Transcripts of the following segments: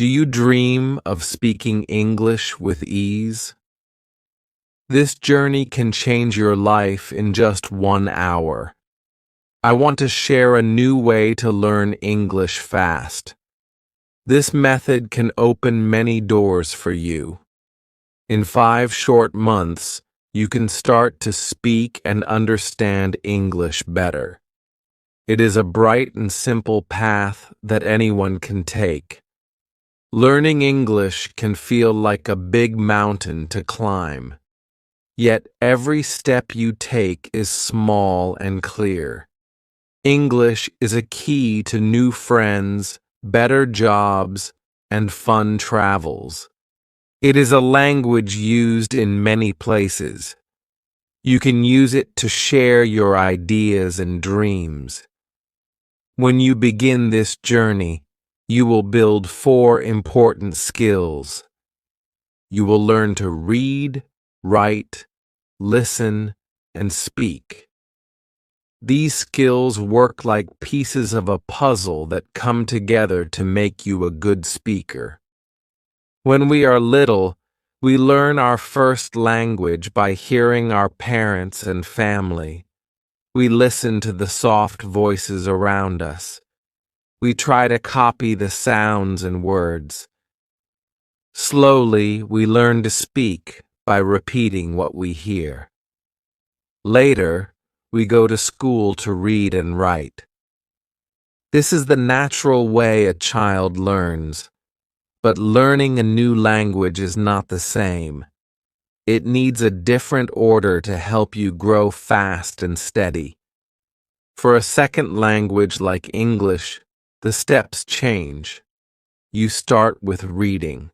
Do you dream of speaking English with ease? This journey can change your life in just 1 hour. I want to share a new way to learn English fast. This method can open many doors for you. In 5 short months, you can start to speak and understand English better. It is a bright and simple path that anyone can take. Learning English can feel like a big mountain to climb. Yet every step you take is small and clear. English is a key to new friends, better jobs, and fun travels. It is a language used in many places. You can use it to share your ideas and dreams. When you begin this journey, you will build 4 important skills. You will learn to read, write, listen, and speak. These skills work like pieces of a puzzle that come together to make you a good speaker. When we are little, we learn our first language by hearing our parents and family. We listen to the soft voices around us. We try to copy the sounds and words. Slowly, we learn to speak by repeating what we hear. Later, we go to school to read and write. This is the natural way a child learns, but learning a new language is not the same. It needs a different order to help you grow fast and steady. For a second language like English, the steps change. You start with reading.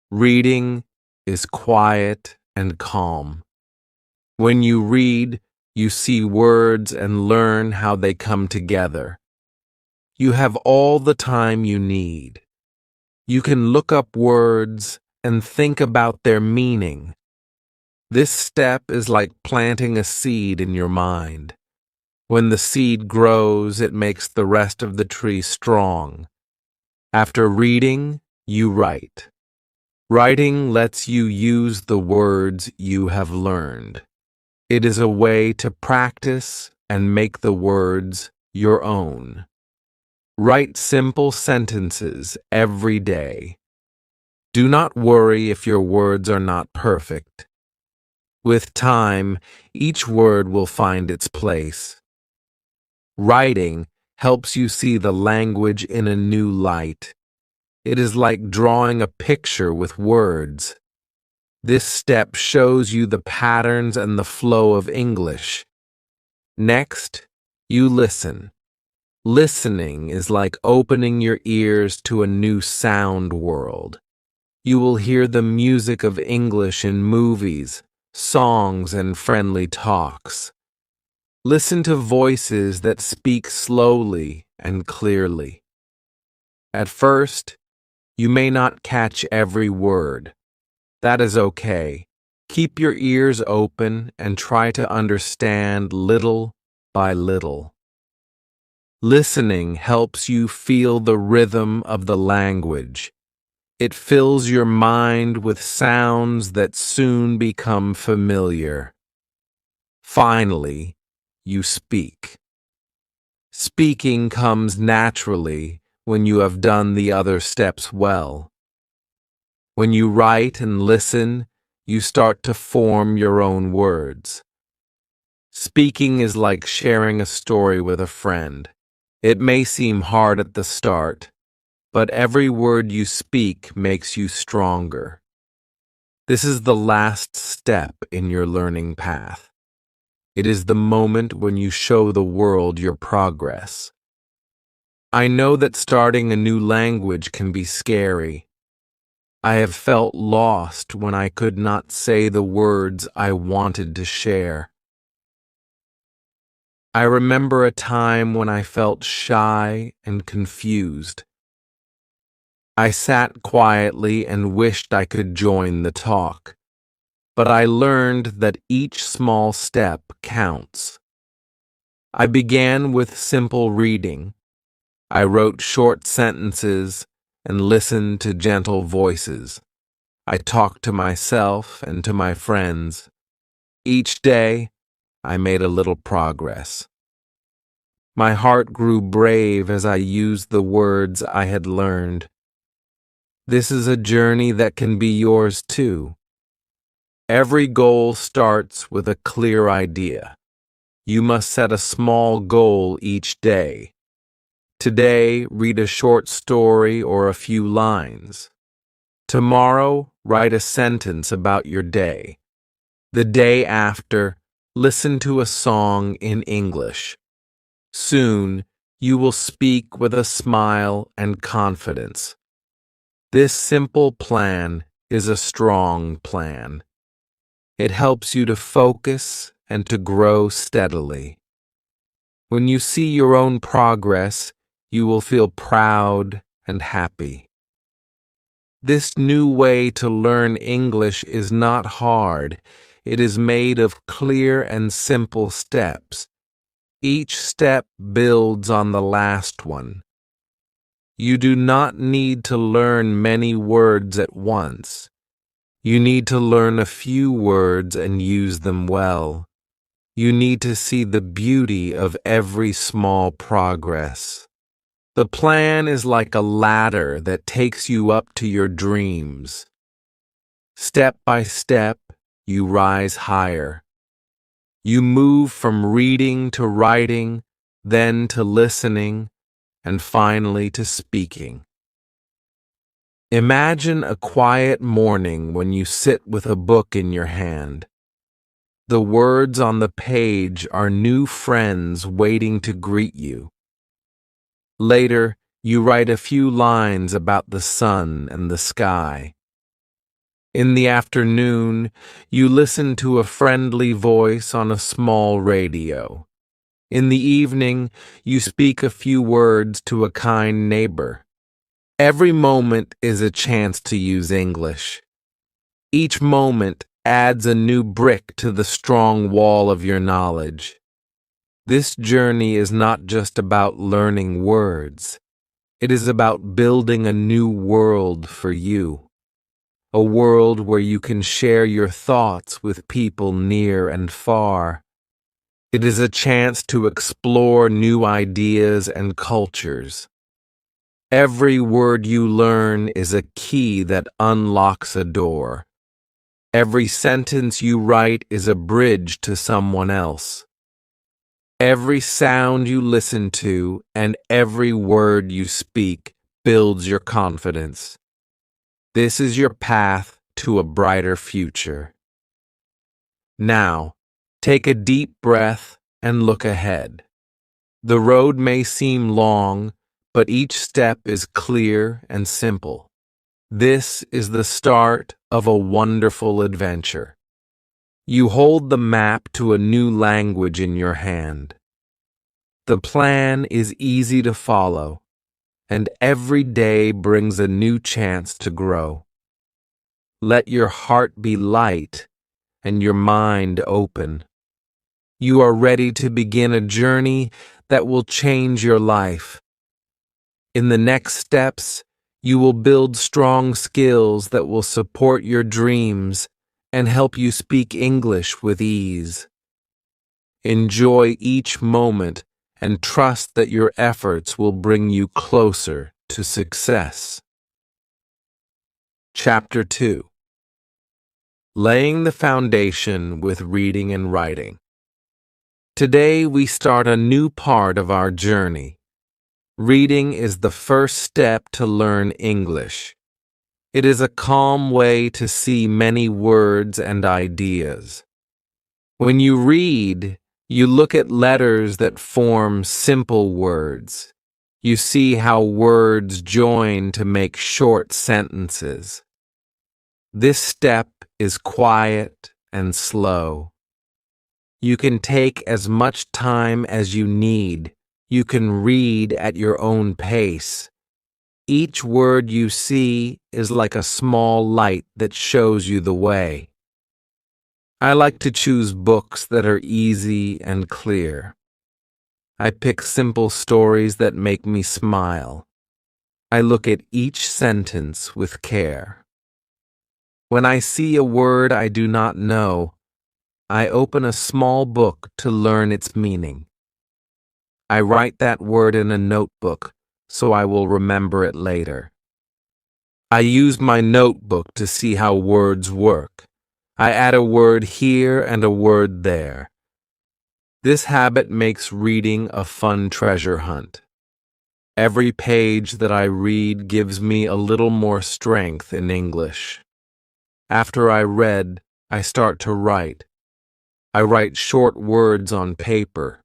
Reading is quiet and calm. When you read, you see words and learn how they come together. You have all the time you need. You can look up words and think about their meaning. This step is like planting a seed in your mind. When the seed grows, it makes the rest of the tree strong. After reading, you write. Writing lets you use the words you have learned. It is a way to practice and make the words your own. Write simple sentences every day. Do not worry if your words are not perfect. With time, each word will find its place. Writing helps you see the language in a new light. It is like drawing a picture with words. This step shows you the patterns and the flow of English. Next, you listen. Listening is like opening your ears to a new sound world. You will hear the music of English in movies, songs, and friendly talks. Listen to voices that speak slowly and clearly. At first, you may not catch every word. That is okay. Keep your ears open and try to understand little by little. Listening helps you feel the rhythm of the language. It fills your mind with sounds that soon become familiar. Finally, you speak. Speaking comes naturally when you have done the other steps well. When you write and listen, you start to form your own words. Speaking is like sharing a story with a friend. It may seem hard at the start, but every word you speak makes you stronger. This is the last step in your learning path. It is the moment when you show the world your progress. I know that starting a new language can be scary. I have felt lost when I could not say the words I wanted to share. I remember a time when I felt shy and confused. I sat quietly and wished I could join the talk. But I learned that each small step counts. I began with simple reading. I wrote short sentences, and listen to gentle voices. I talk to myself and to my friends. Each day, I made a little progress. My heart grew brave as I used the words I had learned. This is a journey that can be yours too. Every goal starts with a clear idea. You must set a small goal each day. Today, read a short story or a few lines. Tomorrow, write a sentence about your day. The day after, listen to a song in English. Soon, you will speak with a smile and confidence. This simple plan is a strong plan. It helps you to focus and to grow steadily. When you see your own progress, you will feel proud and happy. This new way to learn English is not hard. It is made of clear and simple steps. Each step builds on the last one. You do not need to learn many words at once. You need to learn a few words and use them well. You need to see the beauty of every small progress. The plan is like a ladder that takes you up to your dreams. Step by step, you rise higher. You move from reading to writing, then to listening, and finally to speaking. Imagine a quiet morning when you sit with a book in your hand. The words on the page are new friends waiting to greet you. Later, you write a few lines about the sun and the sky. In the afternoon, you listen to a friendly voice on a small radio. In the evening, you speak a few words to a kind neighbor. Every moment is a chance to use English. Each moment adds a new brick to the strong wall of your knowledge. This journey is not just about learning words. It is about building a new world for you. A world where you can share your thoughts with people near and far. It is a chance to explore new ideas and cultures. Every word you learn is a key that unlocks a door. Every sentence you write is a bridge to someone else. Every sound you listen to and every word you speak builds your confidence. This is your path to a brighter future. Now, take a deep breath and look ahead. The road may seem long, but each step is clear and simple. This is the start of a wonderful adventure. You hold the map to a new language in your hand. The plan is easy to follow, and every day brings a new chance to grow. Let your heart be light and your mind open. You are ready to begin a journey that will change your life. In the next steps, you will build strong skills that will support your dreams and help you speak English with ease. Enjoy each moment and trust that your efforts will bring you closer to success. Chapter 2. Laying the Foundation with Reading and Writing. Today we start a new part of our journey. Reading is the first step to learn English. It is a calm way to see many words and ideas. When you read, you look at letters that form simple words. You see how words join to make short sentences. This step is quiet and slow. You can take as much time as you need. You can read at your own pace. Each word you see is like a small light that shows you the way. I like to choose books that are easy and clear. I pick simple stories that make me smile. I look at each sentence with care. When I see a word I do not know, I open a small book to learn its meaning. I write that word in a notebook so I will remember it later. I use my notebook to see how words work. I add a word here and a word there. This habit makes reading a fun treasure hunt. Every page that I read gives me a little more strength in English. After I read, I start to write. I write short words on paper.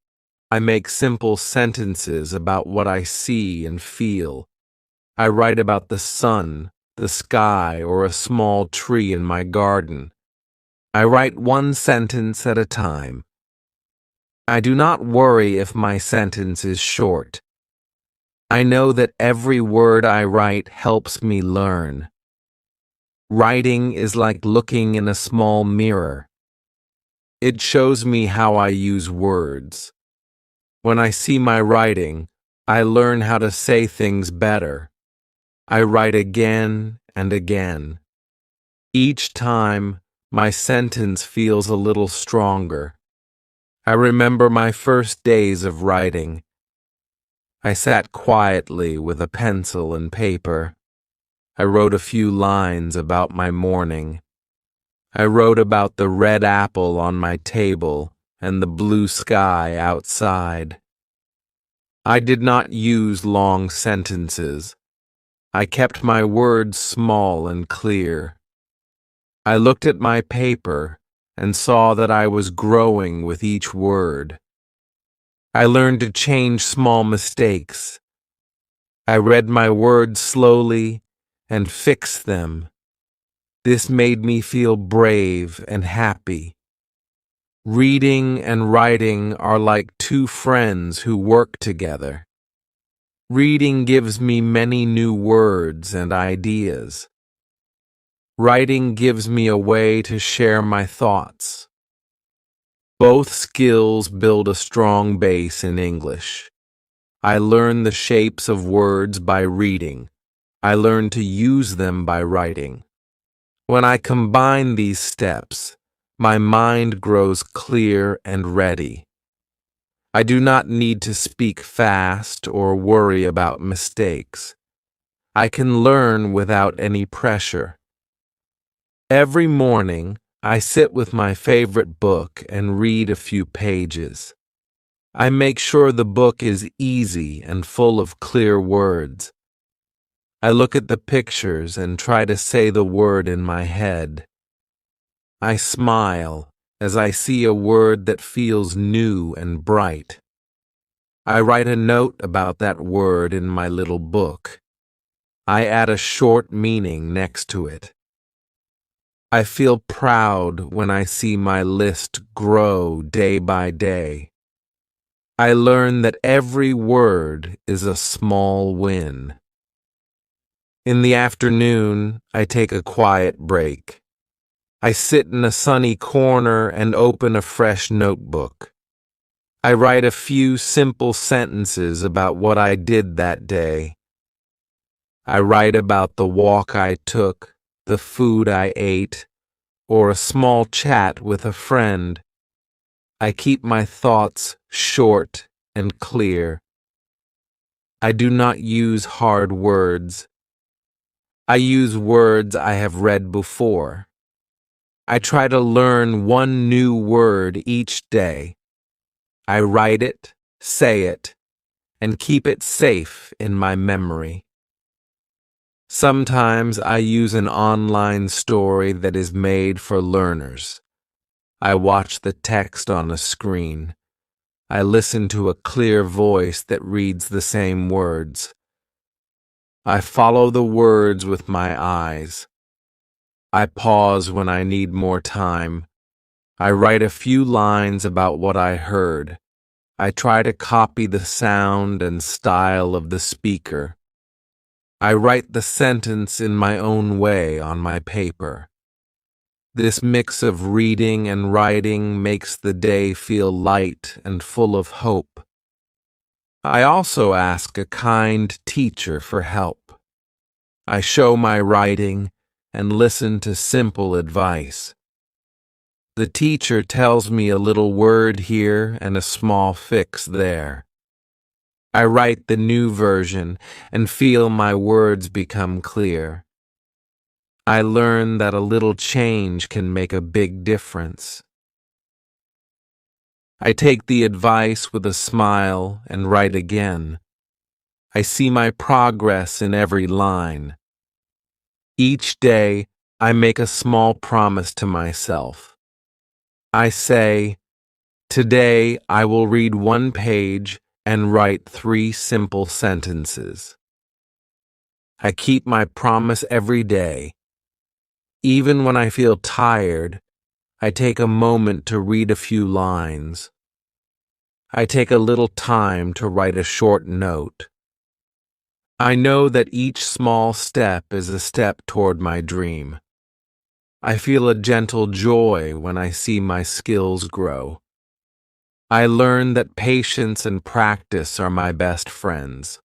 I make simple sentences about what I see and feel. I write about the sun, the sky, or a small tree in my garden. I write one sentence at a time. I do not worry if my sentence is short. I know that every word I write helps me learn. Writing is like looking in a small mirror. It shows me how I use words. When I see my writing, I learn how to say things better. I write again and again. Each time, my sentence feels a little stronger. I remember my first days of writing. I sat quietly with a pencil and paper. I wrote a few lines about my morning. I wrote about the red apple on my table and the blue sky outside. I did not use long sentences. I kept my words small and clear. I looked at my paper and saw that I was growing with each word. I learned to change small mistakes. I read my words slowly and fixed them. This made me feel brave and happy. Reading and writing are like two friends who work together. Reading gives me many new words and ideas. Writing gives me a way to share my thoughts. Both skills build a strong base in English. I learn the shapes of words by reading. I learn to use them by writing. When I combine these steps, my mind grows clear and ready. I do not need to speak fast or worry about mistakes. I can learn without any pressure. Every morning, I sit with my favorite book and read a few pages. I make sure the book is easy and full of clear words. I look at the pictures and try to say the word in my head. I smile as I see a word that feels new and bright. I write a note about that word in my little book. I add a short meaning next to it. I feel proud when I see my list grow day by day. I learn that every word is a small win. In the afternoon, I take a quiet break. I sit in a sunny corner and open a fresh notebook. I write a few simple sentences about what I did that day. I write about the walk I took, the food I ate, or a small chat with a friend. I keep my thoughts short and clear. I do not use hard words. I use words I have read before. I try to learn one new word each day. I write it, say it, and keep it safe in my memory. Sometimes I use an online story that is made for learners. I watch the text on a screen. I listen to a clear voice that reads the same words. I follow the words with my eyes. I pause when I need more time. I write a few lines about what I heard. I try to copy the sound and style of the speaker. I write the sentence in my own way on my paper. This mix of reading and writing makes the day feel light and full of hope. I also ask a kind teacher for help. I show my writing and listen to simple advice. The teacher tells me a little word here and a small fix there. I write the new version and feel my words become clear. I learn that a little change can make a big difference. I take the advice with a smile and write again. I see my progress in every line. Each day, I make a small promise to myself. I say, today I will read 1 page and write 3 simple sentences. I keep my promise every day. Even when I feel tired, I take a moment to read a few lines. I take a little time to write a short note. I know that each small step is a step toward my dream. I feel a gentle joy when I see my skills grow. I learn that patience and practice are my best friends.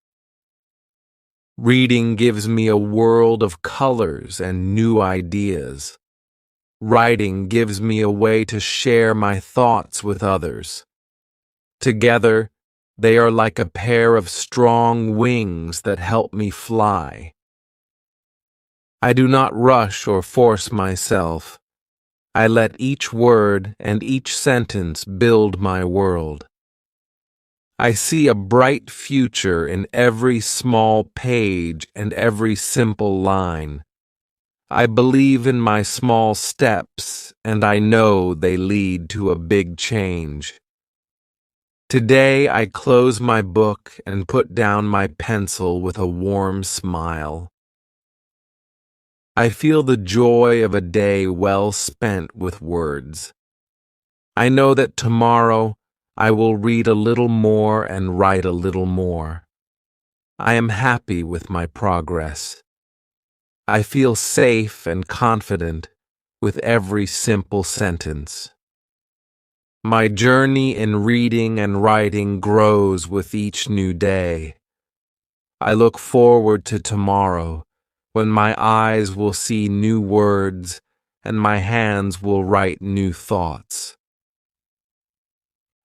Reading gives me a world of colors and new ideas. Writing gives me a way to share my thoughts with others. Together, they are like a pair of strong wings that help me fly. I do not rush or force myself. I let each word and each sentence build my world. I see a bright future in every small page and every simple line. I believe in my small steps, and I know they lead to a big change. Today I close my book and put down my pencil with a warm smile. I feel the joy of a day well spent with words. I know that tomorrow I will read a little more and write a little more. I am happy with my progress. I feel safe and confident with every simple sentence. My journey in reading and writing grows with each new day. I look forward to tomorrow, when my eyes will see new words and my hands will write new thoughts.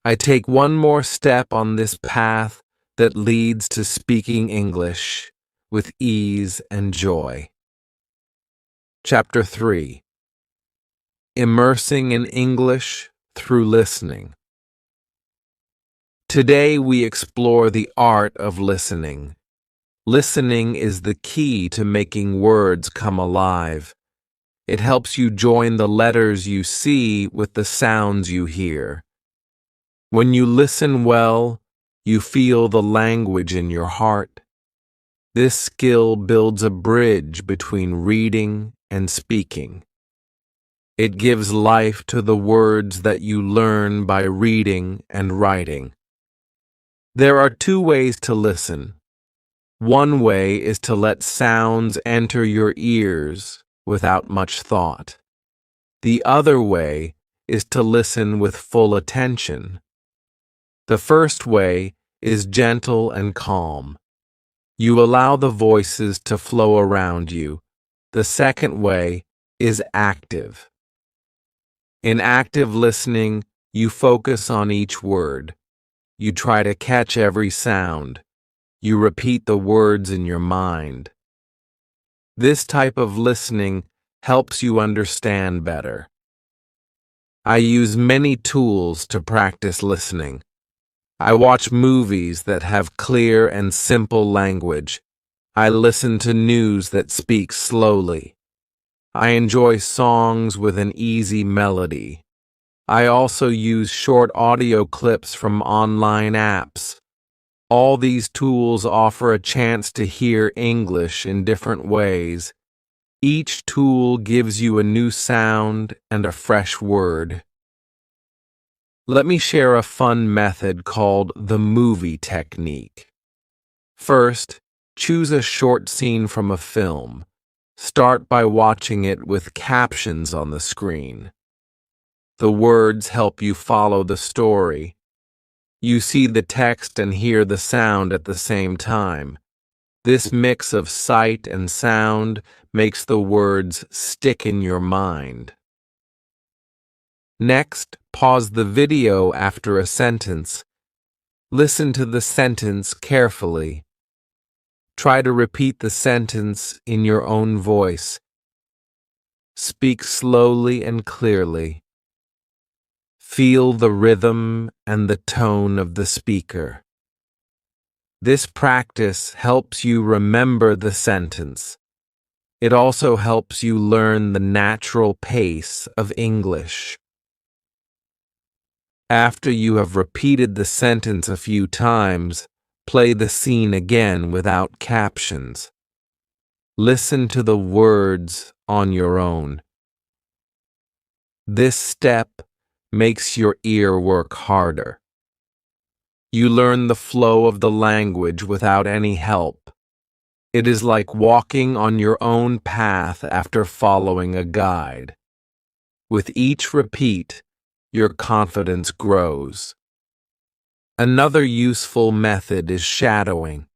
I take one more step on this path that leads to speaking English with ease and joy. Chapter 3. Immersing in English through listening. Today we explore the art of listening. Listening is the key to making words come alive. It helps you join the letters you see with the sounds you hear. When you listen well, you feel the language in your heart. This skill builds a bridge between reading and speaking. It gives life to the words that you learn by reading and writing. There are 2 ways to listen. One way is to let sounds enter your ears without much thought. The other way is to listen with full attention. The first way is gentle and calm. You allow the voices to flow around you. The second way is active. In active listening, you focus on each word. You try to catch every sound. You repeat the words in your mind. This type of listening helps you understand better. I use many tools to practice listening. I watch movies that have clear and simple language. I listen to news that speaks slowly. I enjoy songs with an easy melody. I also use short audio clips from online apps. All these tools offer a chance to hear English in different ways. Each tool gives you a new sound and a fresh word. Let me share a fun method called the movie technique. First, choose a short scene from a film. Start by watching it with captions on the screen. The words help you follow the story. You see the text and hear the sound at the same time. This mix of sight and sound makes the words stick in your mind. Next, pause the video after a sentence. Listen to the sentence carefully. Try to repeat the sentence in your own voice. Speak slowly and clearly. Feel the rhythm and the tone of the speaker. This practice helps you remember the sentence. It also helps you learn the natural pace of English. After you have repeated the sentence a few times, play the scene again without captions. Listen to the words on your own. This step makes your ear work harder. You learn the flow of the language without any help. It is like walking on your own path after following a guide. With each repeat, your confidence grows. Another useful method is shadowing.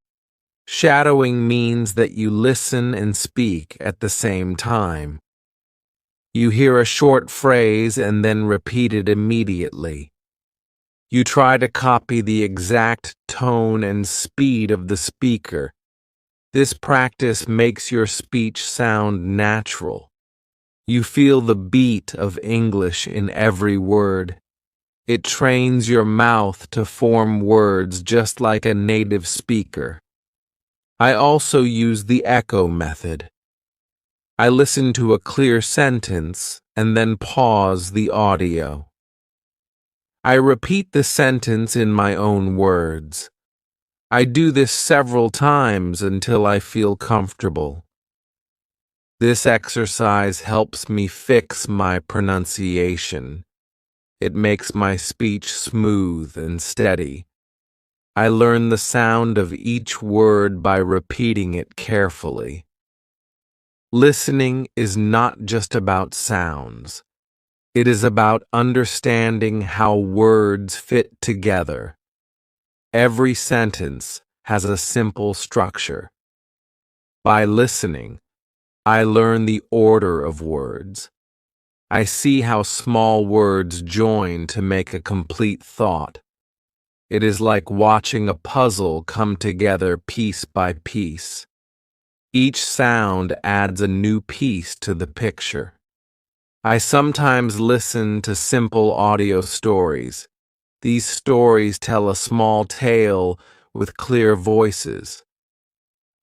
Shadowing means that you listen and speak at the same time. You hear a short phrase and then repeat it immediately. You try to copy the exact tone and speed of the speaker. This practice makes your speech sound natural. You feel the beat of English in every word. It trains your mouth to form words just like a native speaker. I also use the echo method. I listen to a clear sentence and then pause the audio. I repeat the sentence in my own words. I do this several times until I feel comfortable. This exercise helps me fix my pronunciation. It makes my speech smooth and steady. I learn the sound of each word by repeating it carefully. Listening is not just about sounds. It is about understanding how words fit together. Every sentence has a simple structure. By listening, I learn the order of words. I see how small words join to make a complete thought. It is like watching a puzzle come together piece by piece. Each sound adds a new piece to the picture. I sometimes listen to simple audio stories. These stories tell a small tale with clear voices.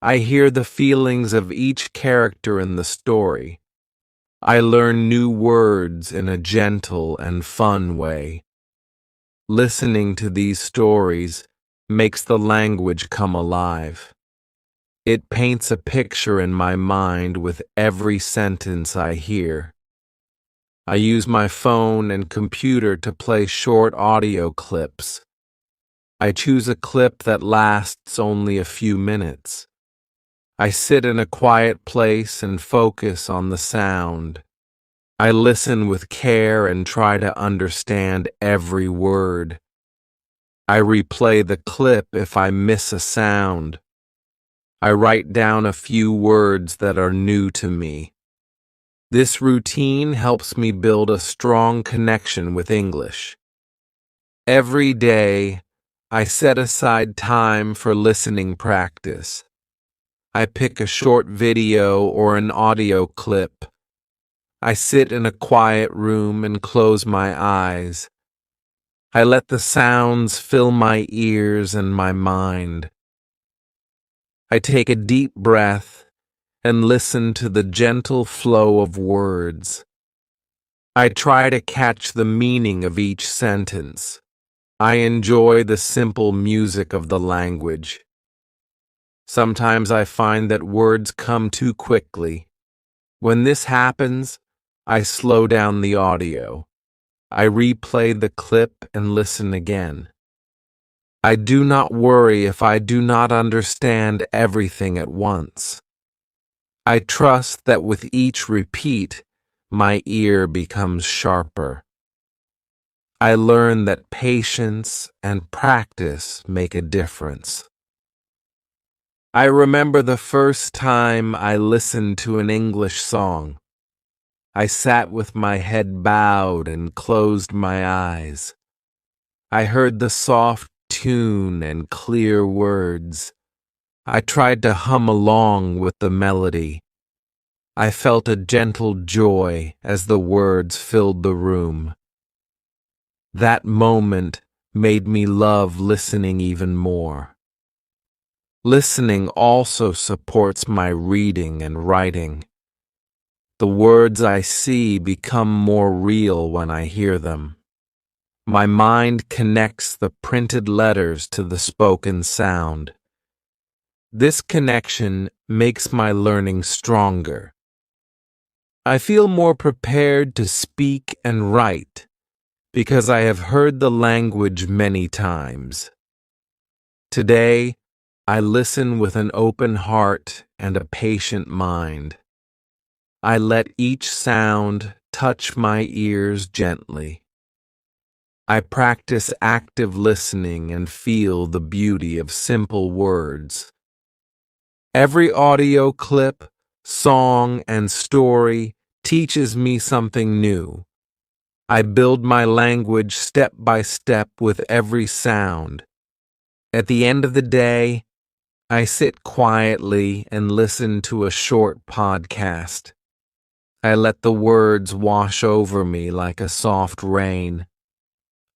I hear the feelings of each character in the story. I learn new words in a gentle and fun way. Listening to these stories makes the language come alive. It paints a picture in my mind with every sentence I hear. I use my phone and computer to play short audio clips. I choose a clip that lasts only a few minutes. I sit in a quiet place and focus on the sound. I listen with care and try to understand every word. I replay the clip if I miss a sound. I write down a few words that are new to me. This routine helps me build a strong connection with English. Every day, I set aside time for listening practice. I pick a short video or an audio clip. I sit in a quiet room and close my eyes. I let the sounds fill my ears and my mind. I take a deep breath and listen to the gentle flow of words. I try to catch the meaning of each sentence. I enjoy the simple music of the language. Sometimes I find that words come too quickly. When this happens, I slow down the audio. I replay the clip and listen again. I do not worry if I do not understand everything at once. I trust that with each repeat, my ear becomes sharper. I learn that patience and practice make a difference. I remember the first time I listened to an English song. I sat with my head bowed and closed my eyes. I heard the soft tune and clear words. I tried to hum along with the melody. I felt a gentle joy as the words filled the room. That moment made me love listening even more. Listening also supports my reading and writing. The words I see become more real when I hear them. My mind connects the printed letters to the spoken sound. This connection makes my learning stronger. I feel more prepared to speak and write because I have heard the language many times. Today, I listen with an open heart and a patient mind. I let each sound touch my ears gently. I practice active listening and feel the beauty of simple words. Every audio clip, song, and story teaches me something new. I build my language step by step with every sound. At the end of the day, I sit quietly and listen to a short podcast. I let the words wash over me like a soft rain.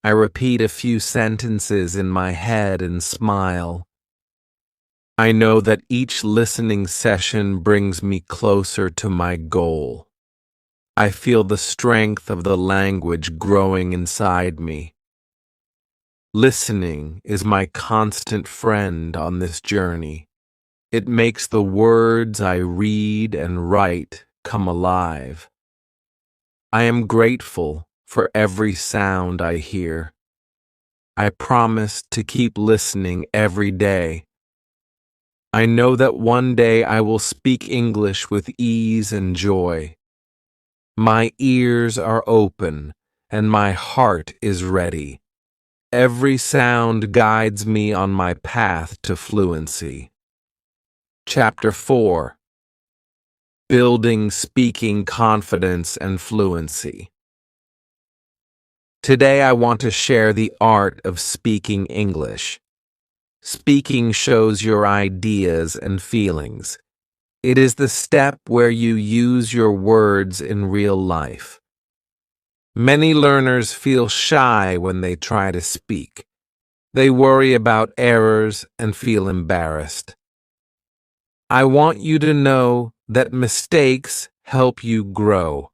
I repeat a few sentences in my head and smile. I know that each listening session brings me closer to my goal. I feel the strength of the language growing inside me. Listening is my constant friend on this journey. It makes the words I read and write come alive. I am grateful for every sound I hear. I promise to keep listening every day. I know that one day I will speak English with ease and joy. My ears are open and my heart is ready. Every sound guides me on my path to fluency. Chapter 4: Building Speaking Confidence and Fluency. Today I want to share the art of speaking English. Speaking shows your ideas and feelings. It is the step where you use your words in real life. Many learners feel shy when they try to speak. They worry about errors and feel embarrassed. I want you to know that mistakes help you grow.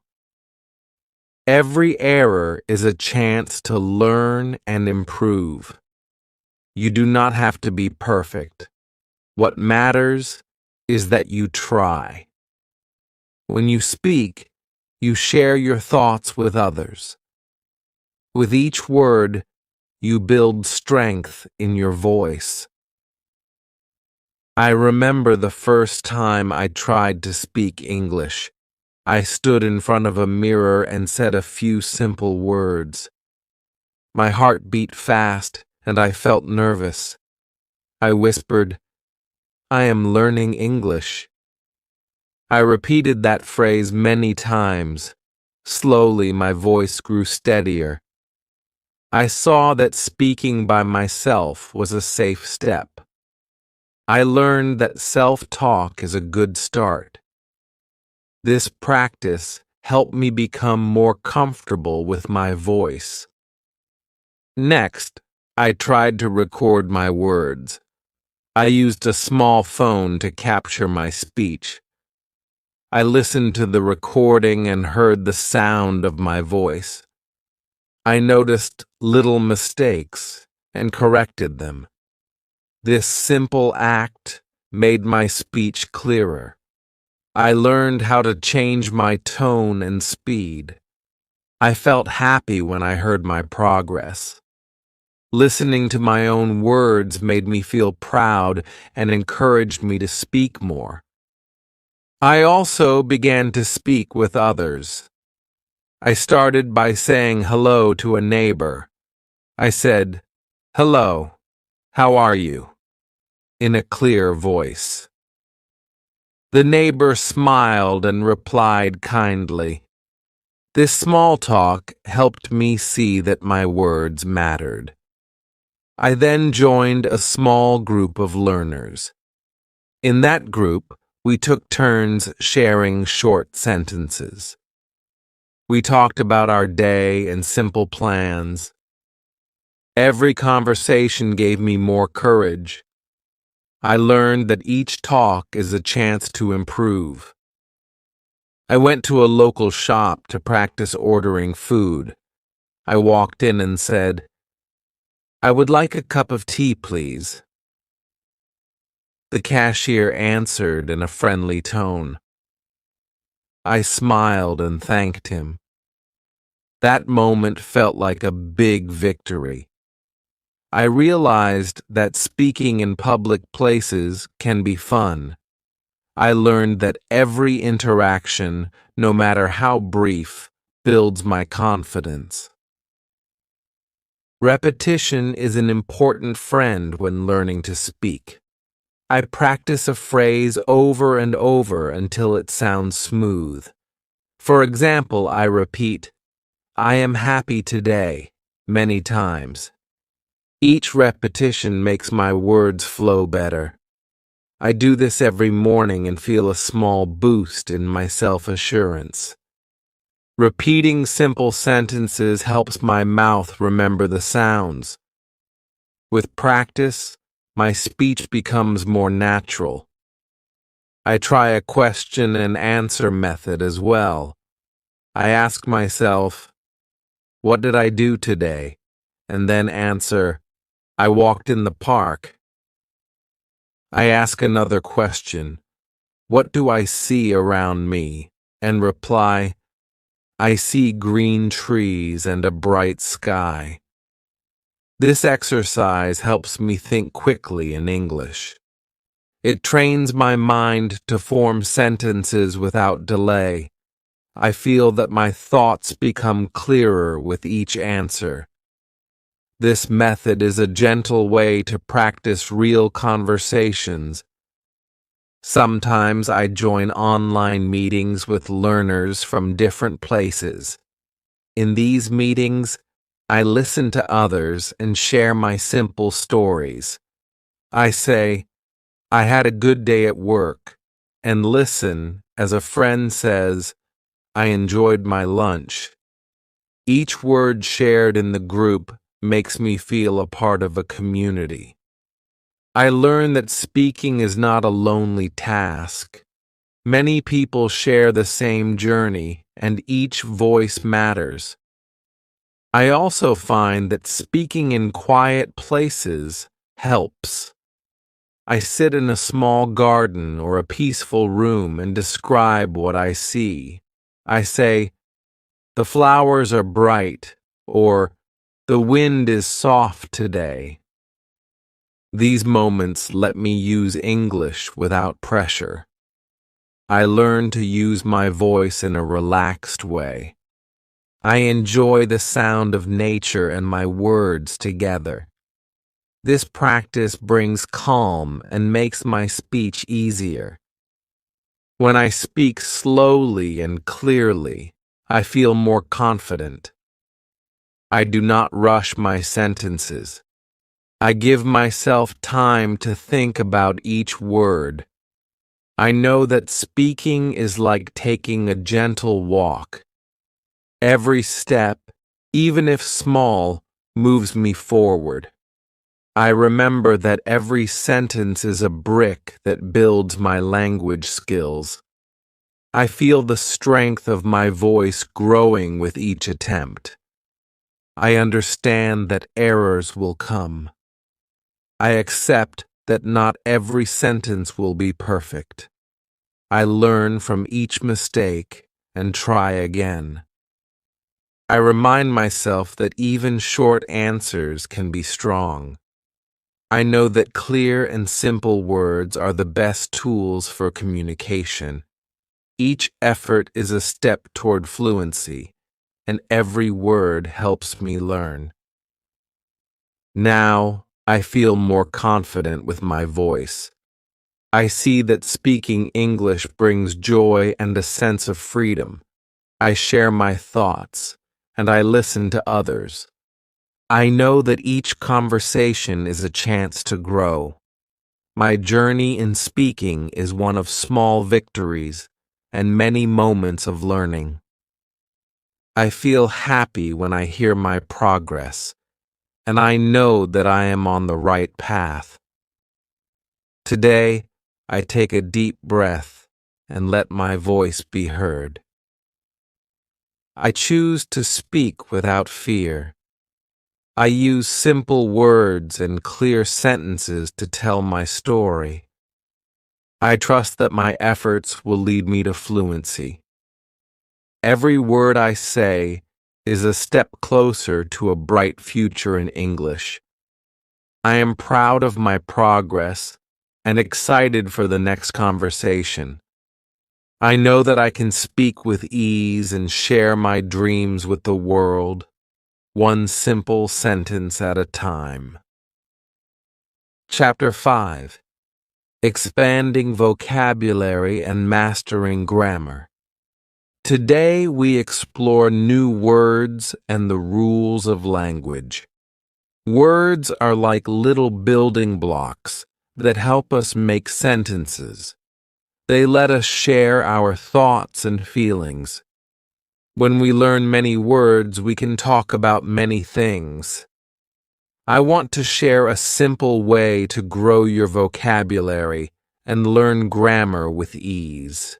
Every error is a chance to learn and improve. You do not have to be perfect. What matters is that you try. When you speak, you share your thoughts with others. With each word, you build strength in your voice. I remember the first time I tried to speak English. I stood in front of a mirror and said a few simple words. My heart beat fast and I felt nervous. I whispered, "I am learning English." I repeated that phrase many times. Slowly, my voice grew steadier. I saw that speaking by myself was a safe step. I learned that self-talk is a good start. This practice helped me become more comfortable with my voice. Next, I tried to record my words. I used a small phone to capture my speech. I listened to the recording and heard the sound of my voice. I noticed little mistakes and corrected them. This simple act made my speech clearer. I learned how to change my tone and speed. I felt happy when I heard my progress. Listening to my own words made me feel proud and encouraged me to speak more. I also began to speak with others. I started by saying hello to a neighbor. I said, "Hello, how are you?" in a clear voice. The neighbor smiled and replied kindly. This small talk helped me see that my words mattered. I then joined a small group of learners. In that group, we took turns sharing short sentences. We talked about our day and simple plans. Every conversation gave me more courage. I learned that each talk is a chance to improve. I went to a local shop to practice ordering food. I walked in and said, "I would like a cup of tea, please." The cashier answered in a friendly tone. I smiled and thanked him. That moment felt like a big victory. I realized that speaking in public places can be fun. I learned that every interaction, no matter how brief, builds my confidence. Repetition is an important friend when learning to speak. I practice a phrase over and over until it sounds smooth. For example, I repeat, "I am happy today," many times. Each repetition makes my words flow better. I do this every morning and feel a small boost in my self-assurance. Repeating simple sentences helps my mouth remember the sounds. With practice, my speech becomes more natural. I try a question and answer method as well. I ask myself, "What did I do today?" and then answer, "I walked in the park." I ask another question, "What do I see around me?" and reply, "I see green trees and a bright sky." This exercise helps me think quickly in English. It trains my mind to form sentences without delay. I feel that my thoughts become clearer with each answer. This method is a gentle way to practice real conversations. Sometimes I join online meetings with learners from different places. In these meetings, I listen to others and share my simple stories. I say, "I had a good day at work," and listen as a friend says, "I enjoyed my lunch." Each word shared in the group makes me feel a part of a community. I learn that speaking is not a lonely task. Many people share the same journey, and each voice matters. I also find that speaking in quiet places helps. I sit in a small garden or a peaceful room and describe what I see. I say, "The flowers are bright," or "The wind is soft today." These moments let me use English without pressure. I learn to use my voice in a relaxed way. I enjoy the sound of nature and my words together. This practice brings calm and makes my speech easier. When I speak slowly and clearly, I feel more confident. I do not rush my sentences. I give myself time to think about each word. I know that speaking is like taking a gentle walk. Every step, even if small, moves me forward. I remember that every sentence is a brick that builds my language skills. I feel the strength of my voice growing with each attempt. I understand that errors will come. I accept that not every sentence will be perfect. I learn from each mistake and try again. I remind myself that even short answers can be strong. I know that clear and simple words are the best tools for communication. Each effort is a step toward fluency, and every word helps me learn. Now, I feel more confident with my voice. I see that speaking English brings joy and a sense of freedom. I share my thoughts, and I listen to others. I know that each conversation is a chance to grow. My journey in speaking is one of small victories and many moments of learning. I feel happy when I hear my progress, and I know that I am on the right path. Today, I take a deep breath and let my voice be heard. I choose to speak without fear. I use simple words and clear sentences to tell my story. I trust that my efforts will lead me to fluency. Every word I say is a step closer to a bright future in English. I am proud of my progress and excited for the next conversation. I know that I can speak with ease and share my dreams with the world, one simple sentence at a time. Chapter 5. Expanding Vocabulary and Mastering Grammar. Today we explore new words and the rules of language. Words are like little building blocks that help us make sentences. They let us share our thoughts and feelings. When we learn many words, we can talk about many things. I want to share a simple way to grow your vocabulary and learn grammar with ease.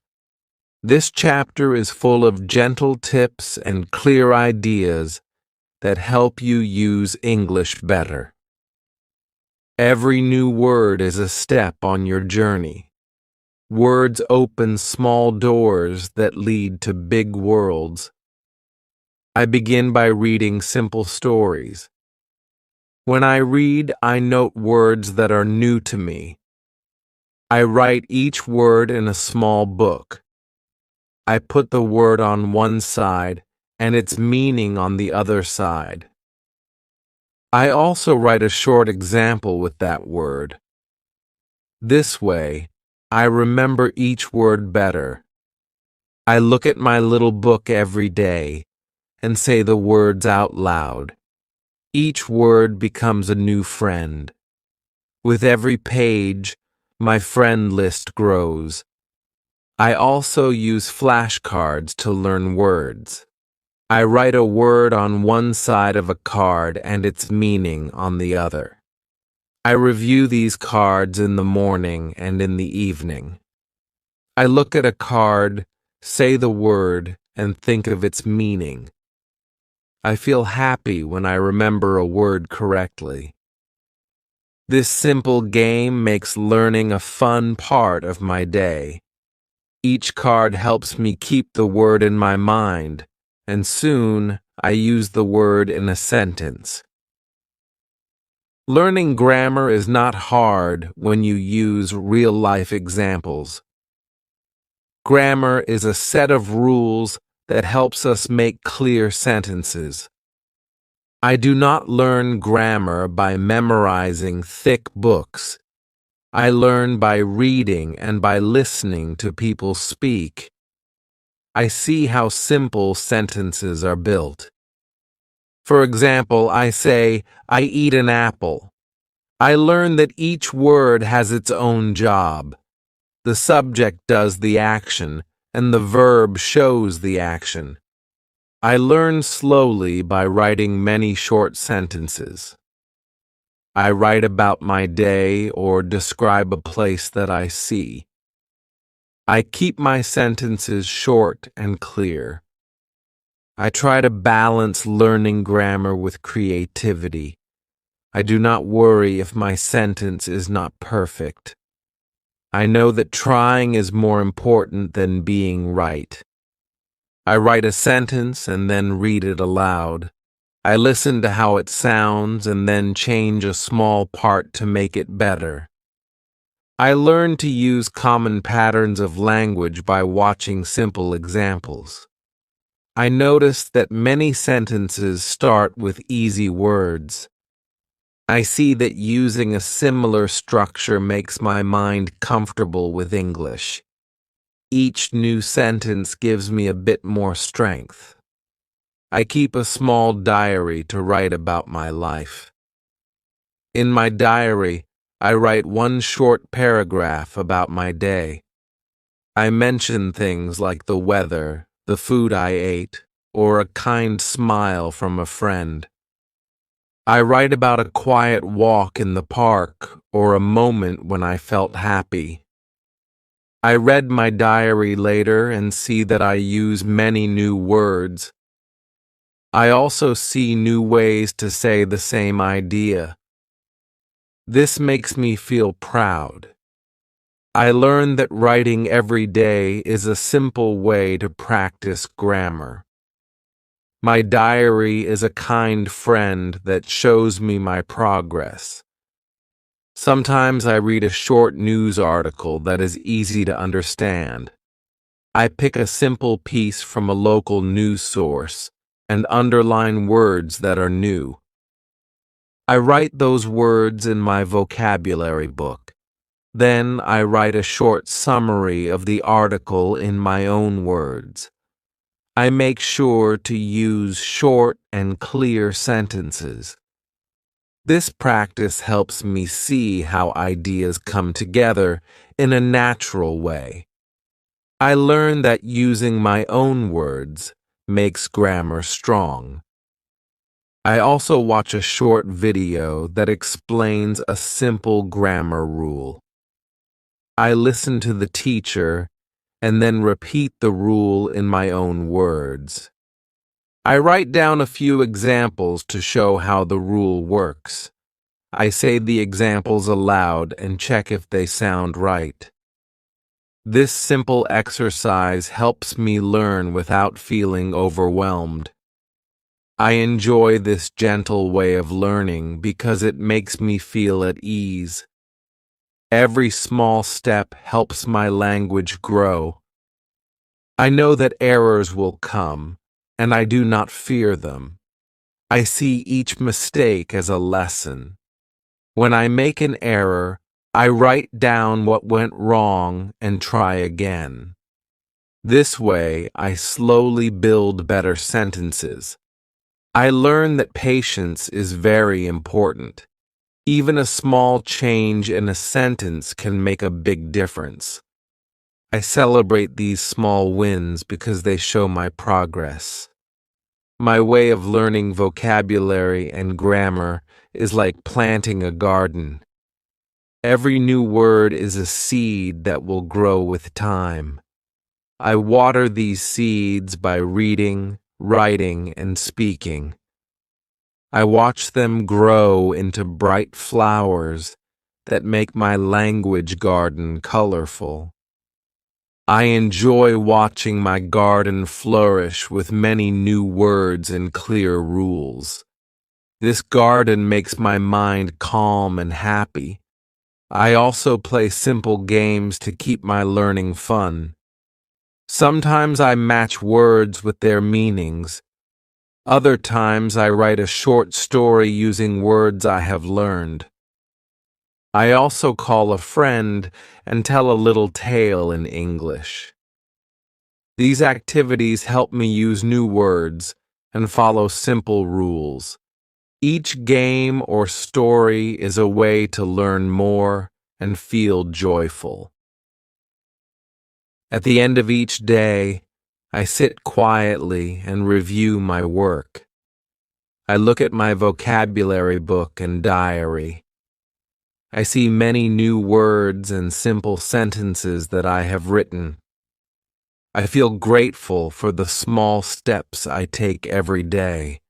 This chapter is full of gentle tips and clear ideas that help you use English better. Every new word is a step on your journey. Words open small doors that lead to big worlds. I begin by reading simple stories. When I read, I note words that are new to me. I write each word in a small book. I put the word on one side and its meaning on the other side. I also write a short example with that word. This way, I remember each word better. I look at my little book every day and say the words out loud. Each word becomes a new friend. With every page, my friend list grows. I also use flashcards to learn words. I write a word on one side of a card and its meaning on the other. I review these cards in the morning and in the evening. I look at a card, say the word, and think of its meaning. I feel happy when I remember a word correctly. This simple game makes learning a fun part of my day. Each card helps me keep the word in my mind, and soon I use the word in a sentence. Learning grammar is not hard when you use real-life examples. Grammar is a set of rules that helps us make clear sentences. I do not learn grammar by memorizing thick books. I learn by reading and by listening to people speak. I see how simple sentences are built. For example, I say, I eat an apple. I learn that each word has its own job. The subject does the action, and the verb shows the action. I learn slowly by writing many short sentences. I write about my day or describe a place that I see. I keep my sentences short and clear. I try to balance learning grammar with creativity. I do not worry if my sentence is not perfect. I know that trying is more important than being right. I write a sentence and then read it aloud. I listen to how it sounds and then change a small part to make it better. I learn to use common patterns of language by watching simple examples. I notice that many sentences start with easy words. I see that using a similar structure makes my mind comfortable with English. Each new sentence gives me a bit more strength. I keep a small diary to write about my life. In my diary, I write one short paragraph about my day. I mention things like the weather, the food I ate, or a kind smile from a friend. I write about a quiet walk in the park or a moment when I felt happy. I read my diary later and see that I use many new words. I also see new ways to say the same idea. This makes me feel proud. I learn that writing every day is a simple way to practice grammar. My diary is a kind friend that shows me my progress. Sometimes I read a short news article that is easy to understand. I pick a simple piece from a local news source and underline words that are new. I write those words in my vocabulary book. Then I write a short summary of the article in my own words. I make sure to use short and clear sentences. This practice helps me see how ideas come together in a natural way. I learn that using my own words makes grammar strong. I also watch a short video that explains a simple grammar rule. I listen to the teacher and then repeat the rule in my own words. I write down a few examples to show how the rule works. I say the examples aloud and check if they sound right. This simple exercise helps me learn without feeling overwhelmed. I enjoy this gentle way of learning because it makes me feel at ease. Every small step helps my language grow. I know that errors will come, and I do not fear them. I see each mistake as a lesson. When I make an error, I write down what went wrong and try again. This way, I slowly build better sentences. I learn that patience is very important. Even a small change in a sentence can make a big difference. I celebrate these small wins because they show my progress. My way of learning vocabulary and grammar is like planting a garden. Every new word is a seed that will grow with time. I water these seeds by reading, writing, and speaking. I watch them grow into bright flowers that make my language garden colorful. I enjoy watching my garden flourish with many new words and clear rules. This garden makes my mind calm and happy. I also play simple games to keep my learning fun. Sometimes I match words with their meanings. Other times I write a short story using words I have learned. I also call a friend and tell a little tale in English. These activities help me use new words and follow simple rules. Each game or story is a way to learn more and feel joyful. At the end of each day, I sit quietly and review my work. I look at my vocabulary book and diary. I see many new words and simple sentences that I have written. I feel grateful for the small steps I take every day.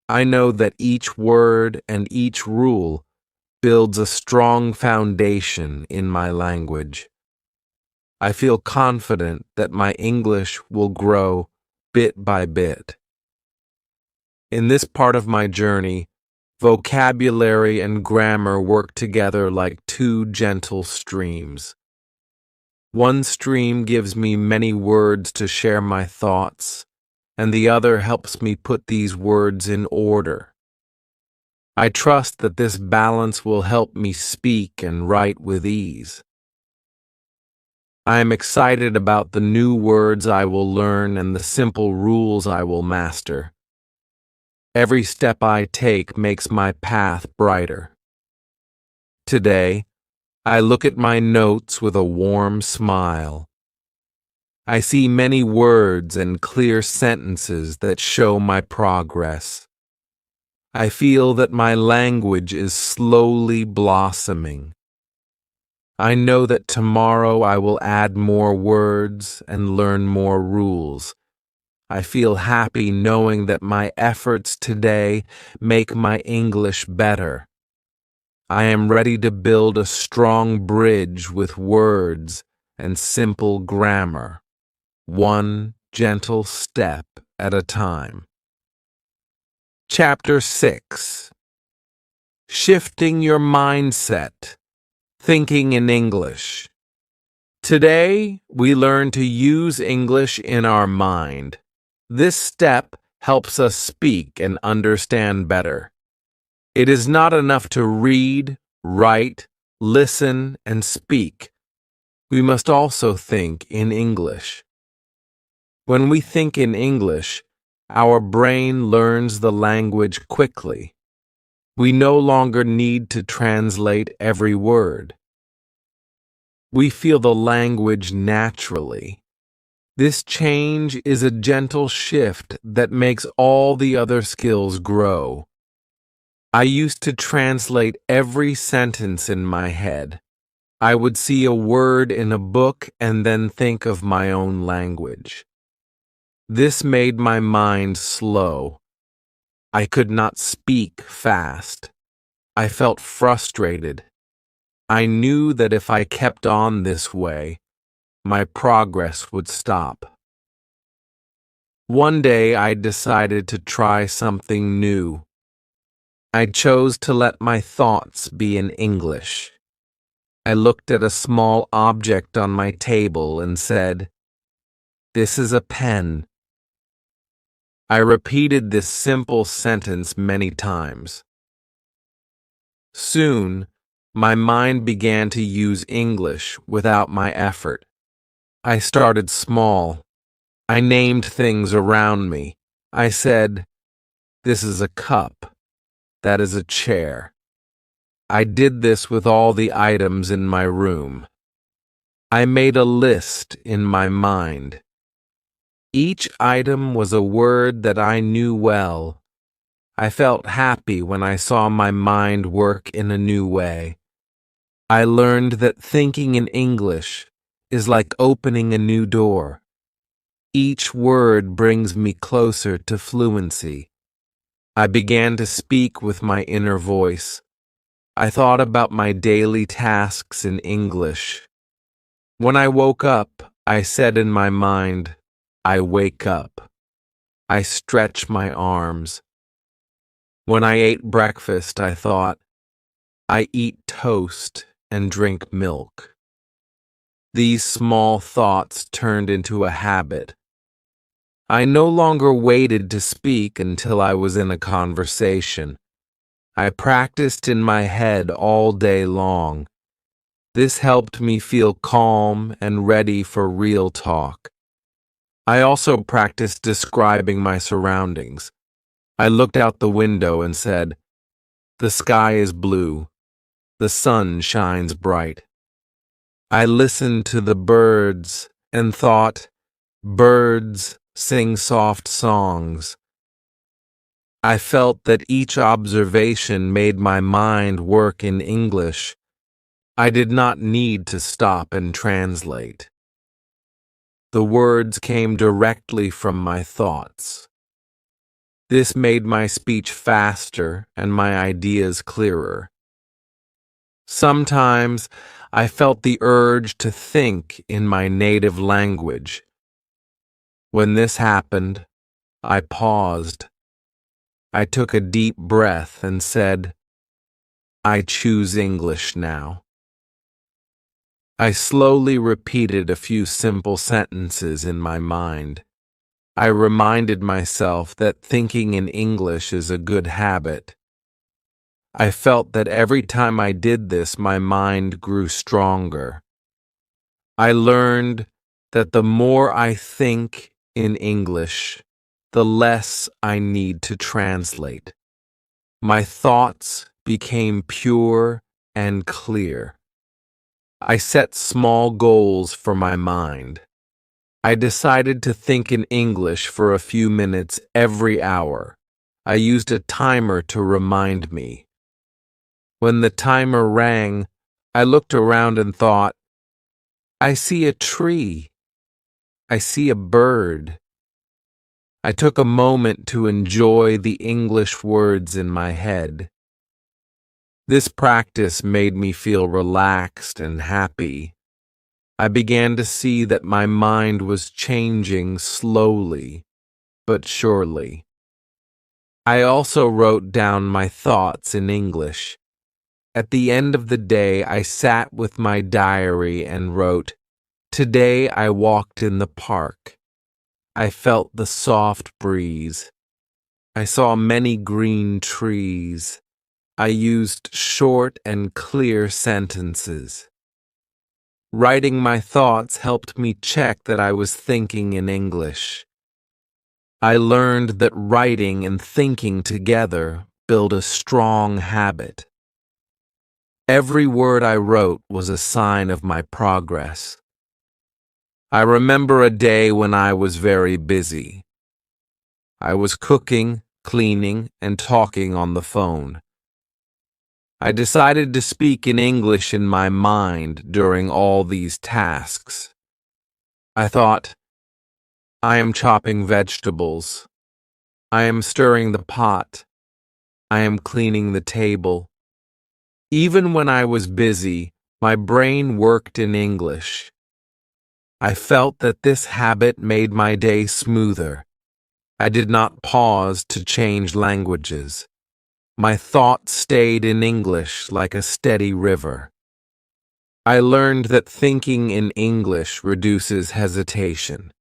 I know that each word and each rule builds a strong foundation in my language. I feel confident that my English will grow bit by bit. In this part of my journey, vocabulary and grammar work together like two gentle streams. One stream gives me many words to share my thoughts, and the other helps me put these words in order. I trust that this balance will help me speak and write with ease. I am excited about the new words I will learn and the simple rules I will master. Every step I take makes my path brighter. Today, I look at my notes with a warm smile. I see many words and clear sentences that show my progress. I feel that my language is slowly blossoming. I know that tomorrow I will add more words and learn more rules. I feel happy knowing that my efforts today make my English better. I am ready to build a strong bridge with words and simple grammar, one gentle step at a time. Chapter 6. Shifting Your Mindset. Thinking in English. Today, we learn to use English in our mind. This step helps us speak and understand better. It is not enough to read, write, listen, and speak. We must also think in English. When we think in English, our brain learns the language quickly. We no longer need to translate every word. We feel the language naturally. This change is a gentle shift that makes all the other skills grow. I used to translate every sentence in my head. I would see a word in a book and then think of my own language. This made my mind slow. I could not speak fast. I felt frustrated. I knew that if I kept on this way, my progress would stop. One day I decided to try something new. I chose to let my thoughts be in English. I looked at a small object on my table and said, "This is a pen." I repeated this simple sentence many times. Soon, my mind began to use English without my effort. I started small. I named things around me. I said, "This is a cup. That is a chair." I did this with all the items in my room. I made a list in my mind. Each item was a word that I knew well. I felt happy when I saw my mind work in a new way. I learned that thinking in English is like opening a new door. Each word brings me closer to fluency. I began to speak with my inner voice. I thought about my daily tasks in English. When I woke up, I said in my mind, "I wake up." I stretch my arms. When I ate breakfast, I thought, "I eat toast and drink milk." These small thoughts turned into a habit. I no longer waited to speak until I was in a conversation. I practiced in my head all day long. This helped me feel calm and ready for real talk. I also practiced describing my surroundings. I looked out the window and said, "The sky is blue. The sun shines bright." I listened to the birds and thought, "Birds sing soft songs." I felt that each observation made my mind work in English. I did not need to stop and translate. The words came directly from my thoughts. This made my speech faster and my ideas clearer. Sometimes I felt the urge to think in my native language. When this happened, I paused. I took a deep breath and said, "I choose English now." I slowly repeated a few simple sentences in my mind. I reminded myself that thinking in English is a good habit. I felt that every time I did this, my mind grew stronger. I learned that the more I think in English, the less I need to translate. My thoughts became pure and clear. I set small goals for my mind. I decided to think in English for a few minutes every hour. I used a timer to remind me. When the timer rang, I looked around and thought, I see a tree. I see a bird. I took a moment to enjoy the English words in my head. This practice made me feel relaxed and happy. I began to see that my mind was changing slowly, but surely. I also wrote down my thoughts in English. At the end of the day, I sat with my diary and wrote, "Today I walked in the park. I felt the soft breeze. I saw many green trees. I used short and clear sentences." Writing my thoughts helped me check that I was thinking in English. I learned that writing and thinking together build a strong habit. Every word I wrote was a sign of my progress. I remember a day when I was very busy. I was cooking, cleaning, and talking on the phone. I decided to speak in English in my mind during all these tasks. I thought, I am chopping vegetables. I am stirring the pot. I am cleaning the table. Even when I was busy, my brain worked in English. I felt that this habit made my day smoother. I did not pause to change languages. My thoughts stayed in English like a steady river. I learned that thinking in English reduces hesitation.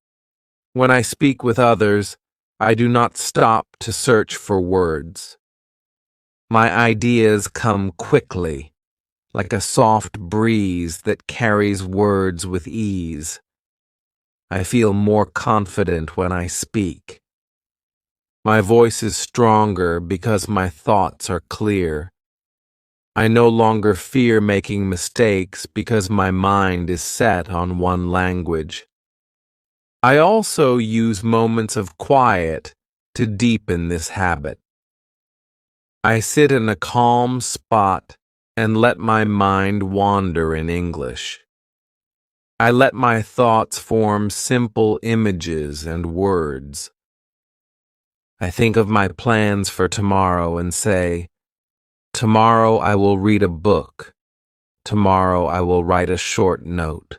When I speak with others, I do not stop to search for words. My ideas come quickly, like a soft breeze that carries words with ease. I feel more confident when I speak. My voice is stronger because my thoughts are clear. I no longer fear making mistakes because my mind is set on one language. I also use moments of quiet to deepen this habit. I sit in a calm spot and let my mind wander in English. I let my thoughts form simple images and words. I think of my plans for tomorrow and say, tomorrow I will read a book. Tomorrow I will write a short note.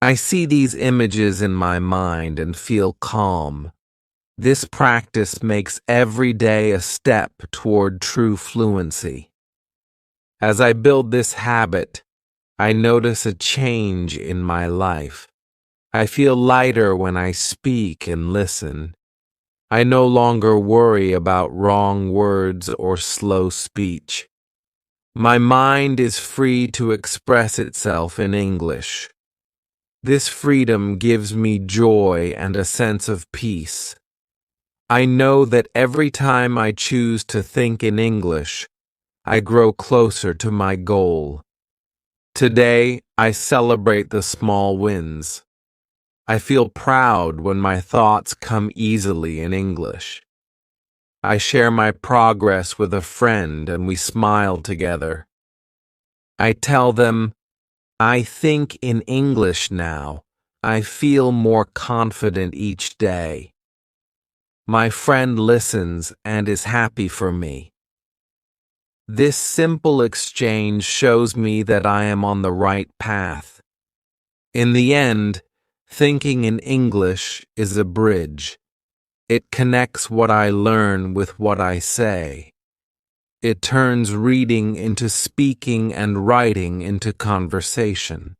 I see these images in my mind and feel calm. This practice makes every day a step toward true fluency. As I build this habit, I notice a change in my life. I feel lighter when I speak and listen. I no longer worry about wrong words or slow speech. My mind is free to express itself in English. This freedom gives me joy and a sense of peace. I know that every time I choose to think in English, I grow closer to my goal. Today, I celebrate the small wins. I feel proud when my thoughts come easily in English. I share my progress with a friend and we smile together. I tell them, I think in English now. I feel more confident each day. My friend listens and is happy for me. This simple exchange shows me that I am on the right path. In the end, thinking in English is a bridge. It connects what I learn with what I say. It turns reading into speaking and writing into conversation.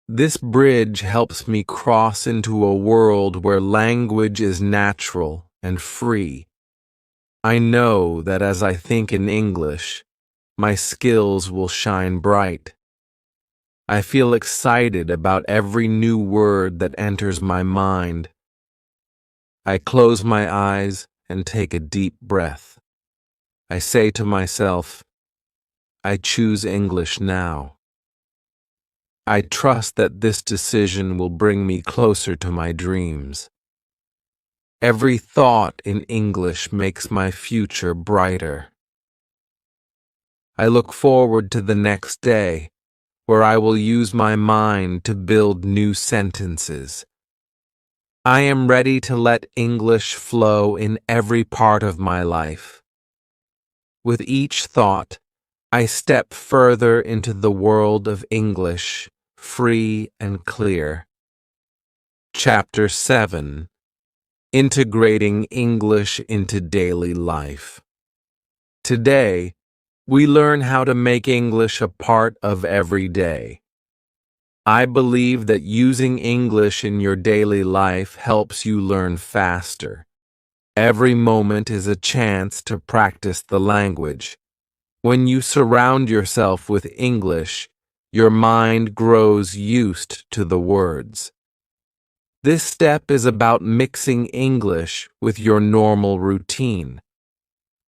This bridge helps me cross into a world where language is natural and free. I know that as I think in English, my skills will shine bright. I feel excited about every new word that enters my mind. I close my eyes and take a deep breath. I say to myself, I choose English now. I trust that this decision will bring me closer to my dreams. Every thought in English makes my future brighter. I look forward to the next day, where I will use my mind to build new sentences. I am ready to let English flow in every part of my life. With each thought, I step further into the world of English, free and clear. Chapter 7: Integrating English into Daily Life. Today, we learn how to make English a part of every day. I believe that using English in your daily life helps you learn faster. Every moment is a chance to practice the language. When you surround yourself with English, your mind grows used to the words. This step is about mixing English with your normal routine.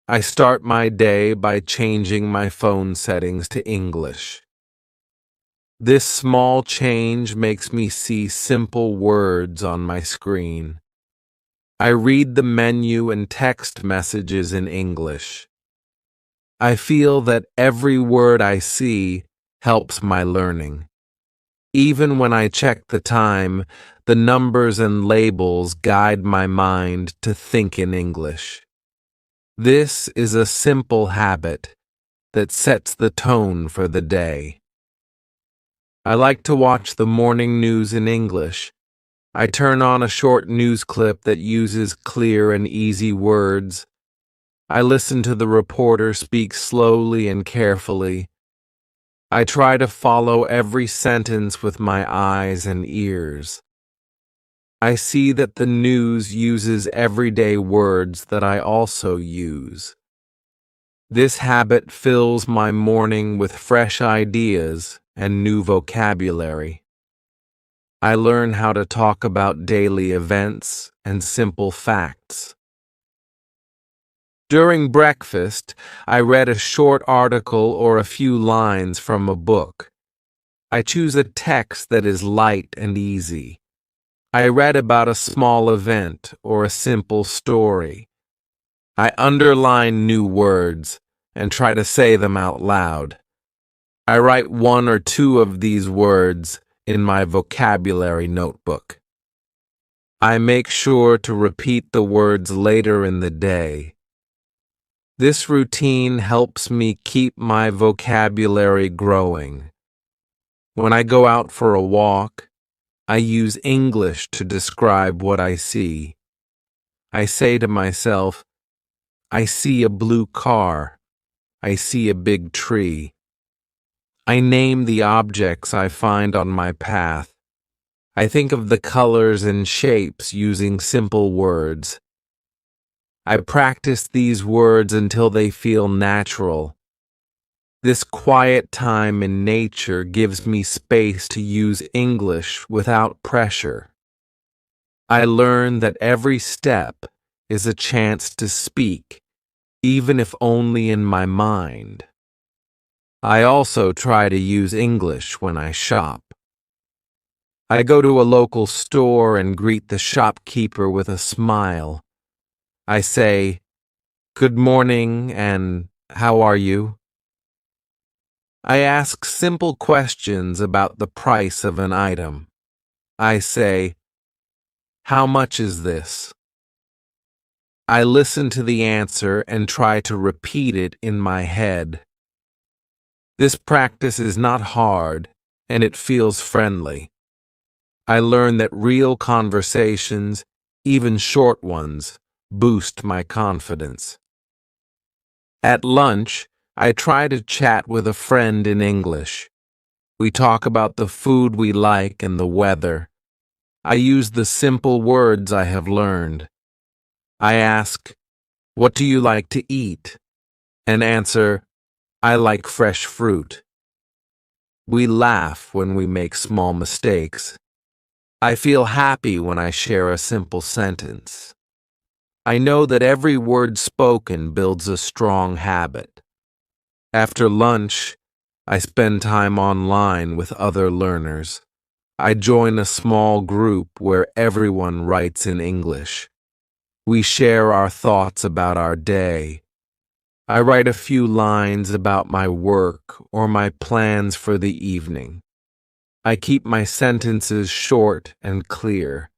I start my day by changing my phone settings to English. This small change makes me see simple words on my screen. I read the menu and text messages in English. I feel that every word I see helps my learning. Even when I check the time, the numbers and labels guide my mind to think in English. This is a simple habit that sets the tone for the day. I like to watch the morning news in English. I turn on a short news clip that uses clear and easy words. I listen to the reporter speak slowly and carefully. I try to follow every sentence with my eyes and ears. I see that the news uses everyday words that I also use. This habit fills my morning with fresh ideas and new vocabulary. I learn how to talk about daily events and simple facts. During breakfast, I read a short article or a few lines from a book. I choose a text that is light and easy. I read about a small event or a simple story. I underline new words and try to say them out loud. I write one or two of these words in my vocabulary notebook. I make sure to repeat the words later in the day. This routine helps me keep my vocabulary growing. When I go out for a walk, I use English to describe what I see. I say to myself, I see a blue car. I see a big tree. I name the objects I find on my path. I think of the colors and shapes using simple words. I practice these words until they feel natural. This quiet time in nature gives me space to use English without pressure. I learn that every step is a chance to speak, even if only in my mind. I also try to use English when I shop. I go to a local store and greet the shopkeeper with a smile. I say, "Good morning," and "How are you?" I ask simple questions about the price of an item. I say, "How much is this?" I listen to the answer and try to repeat it in my head. This practice is not hard, and it feels friendly. I learn that real conversations, even short ones, boost my confidence. At lunch, I try to chat with a friend in English. We talk about the food we like and the weather. I use the simple words I have learned. I ask, "What do you like to eat?" and answer, "I like fresh fruit." We laugh when we make small mistakes. I feel happy when I share a simple sentence. I know that every word spoken builds a strong habit. After lunch, I spend time online with other learners. I join a small group where everyone writes in English. We share our thoughts about our day. I write a few lines about my work or my plans for the evening. I keep my sentences short and clear.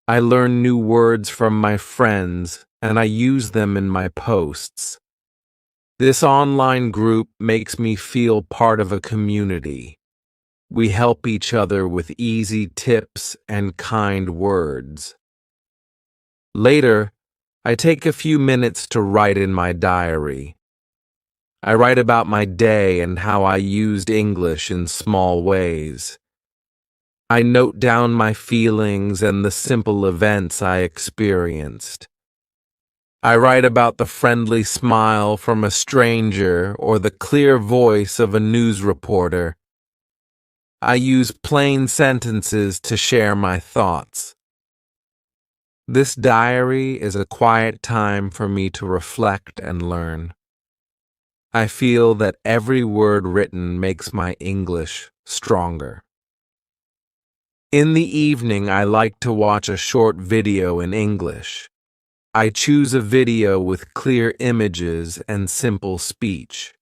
I learn new words from my friends and I use them in my posts. This online group makes me feel part of a community. We help each other with easy tips and kind words. Later, I take a few minutes to write in my diary. I write about my day and how I used English in small ways. I note down my feelings and the simple events I experienced. I write about the friendly smile from a stranger or the clear voice of a news reporter. I use plain sentences to share my thoughts. This diary is a quiet time for me to reflect and learn. I feel that every word written makes my English stronger. In the evening, I like to watch a short video in English. I choose a video with clear images and simple speech.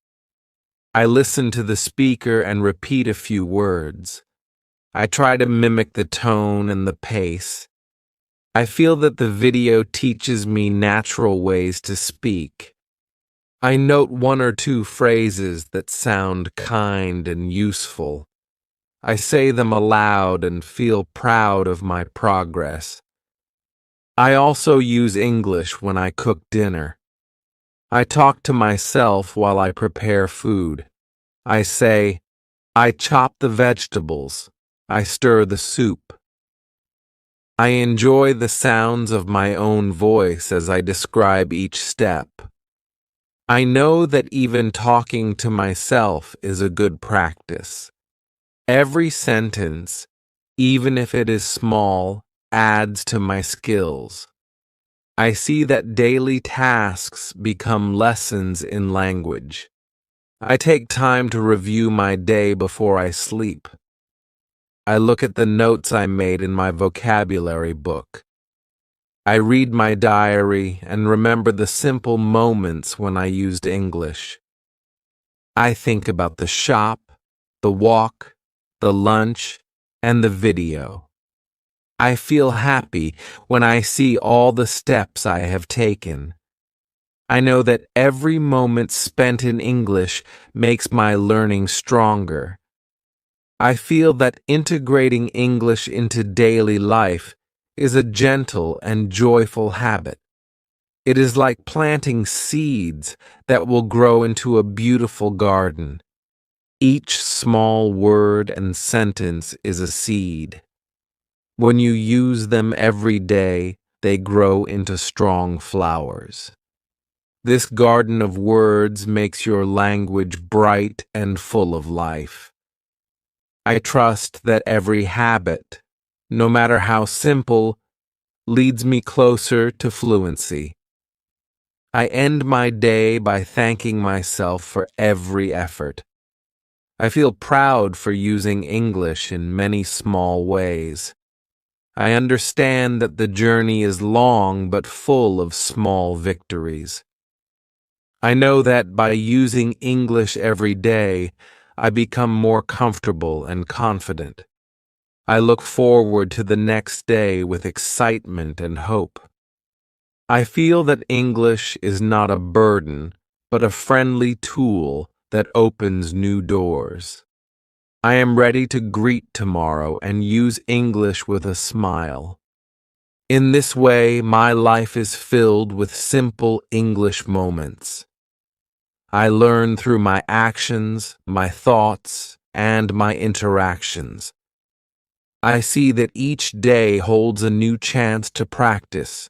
I listen to the speaker and repeat a few words. I try to mimic the tone and the pace. I feel that the video teaches me natural ways to speak. I note one or two phrases that sound kind and useful. I say them aloud and feel proud of my progress. I also use English when I cook dinner. I talk to myself while I prepare food. I say, I chop the vegetables. I stir the soup. I enjoy the sounds of my own voice as I describe each step. I know that even talking to myself is a good practice. Every sentence, even if it is small, adds to my skills. I see that daily tasks become lessons in language. I take time to review my day before I sleep. I look at the notes I made in my vocabulary book. I read my diary and remember the simple moments when I used English. I think about the shop, the walk, the lunch, and the video. I feel happy when I see all the steps I have taken. I know that every moment spent in English makes my learning stronger. I feel that integrating English into daily life is a gentle and joyful habit. It is like planting seeds that will grow into a beautiful garden. Each small word and sentence is a seed. When you use them every day, they grow into strong flowers. This garden of words makes your language bright and full of life. I trust that every habit, no matter how simple, leads me closer to fluency. I end my day by thanking myself for every effort. I feel proud for using English in many small ways. I understand that the journey is long but full of small victories. I know that by using English every day, I become more comfortable and confident. I look forward to the next day with excitement and hope. I feel that English is not a burden, but a friendly tool that opens new doors. I am ready to greet tomorrow and use English with a smile. In this way, my life is filled with simple English moments. I learn through my actions, my thoughts, and my interactions. I see that each day holds a new chance to practice.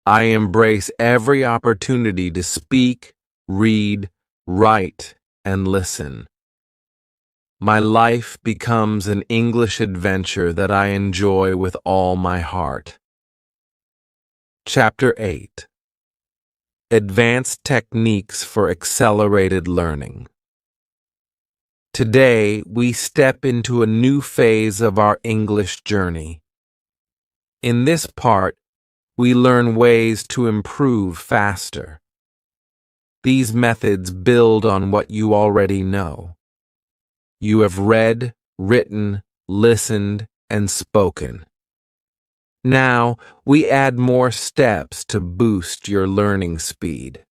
I embrace every opportunity to speak, read, write, and listen. My life becomes an English adventure that I enjoy with all my heart. Chapter 8. Advanced Techniques for Accelerated Learning. Today, we step into a new phase of our English journey. In this part, we learn ways to improve faster. These methods build on what you already know. You have read, written, listened, and spoken. Now, we add more steps to boost your learning speed.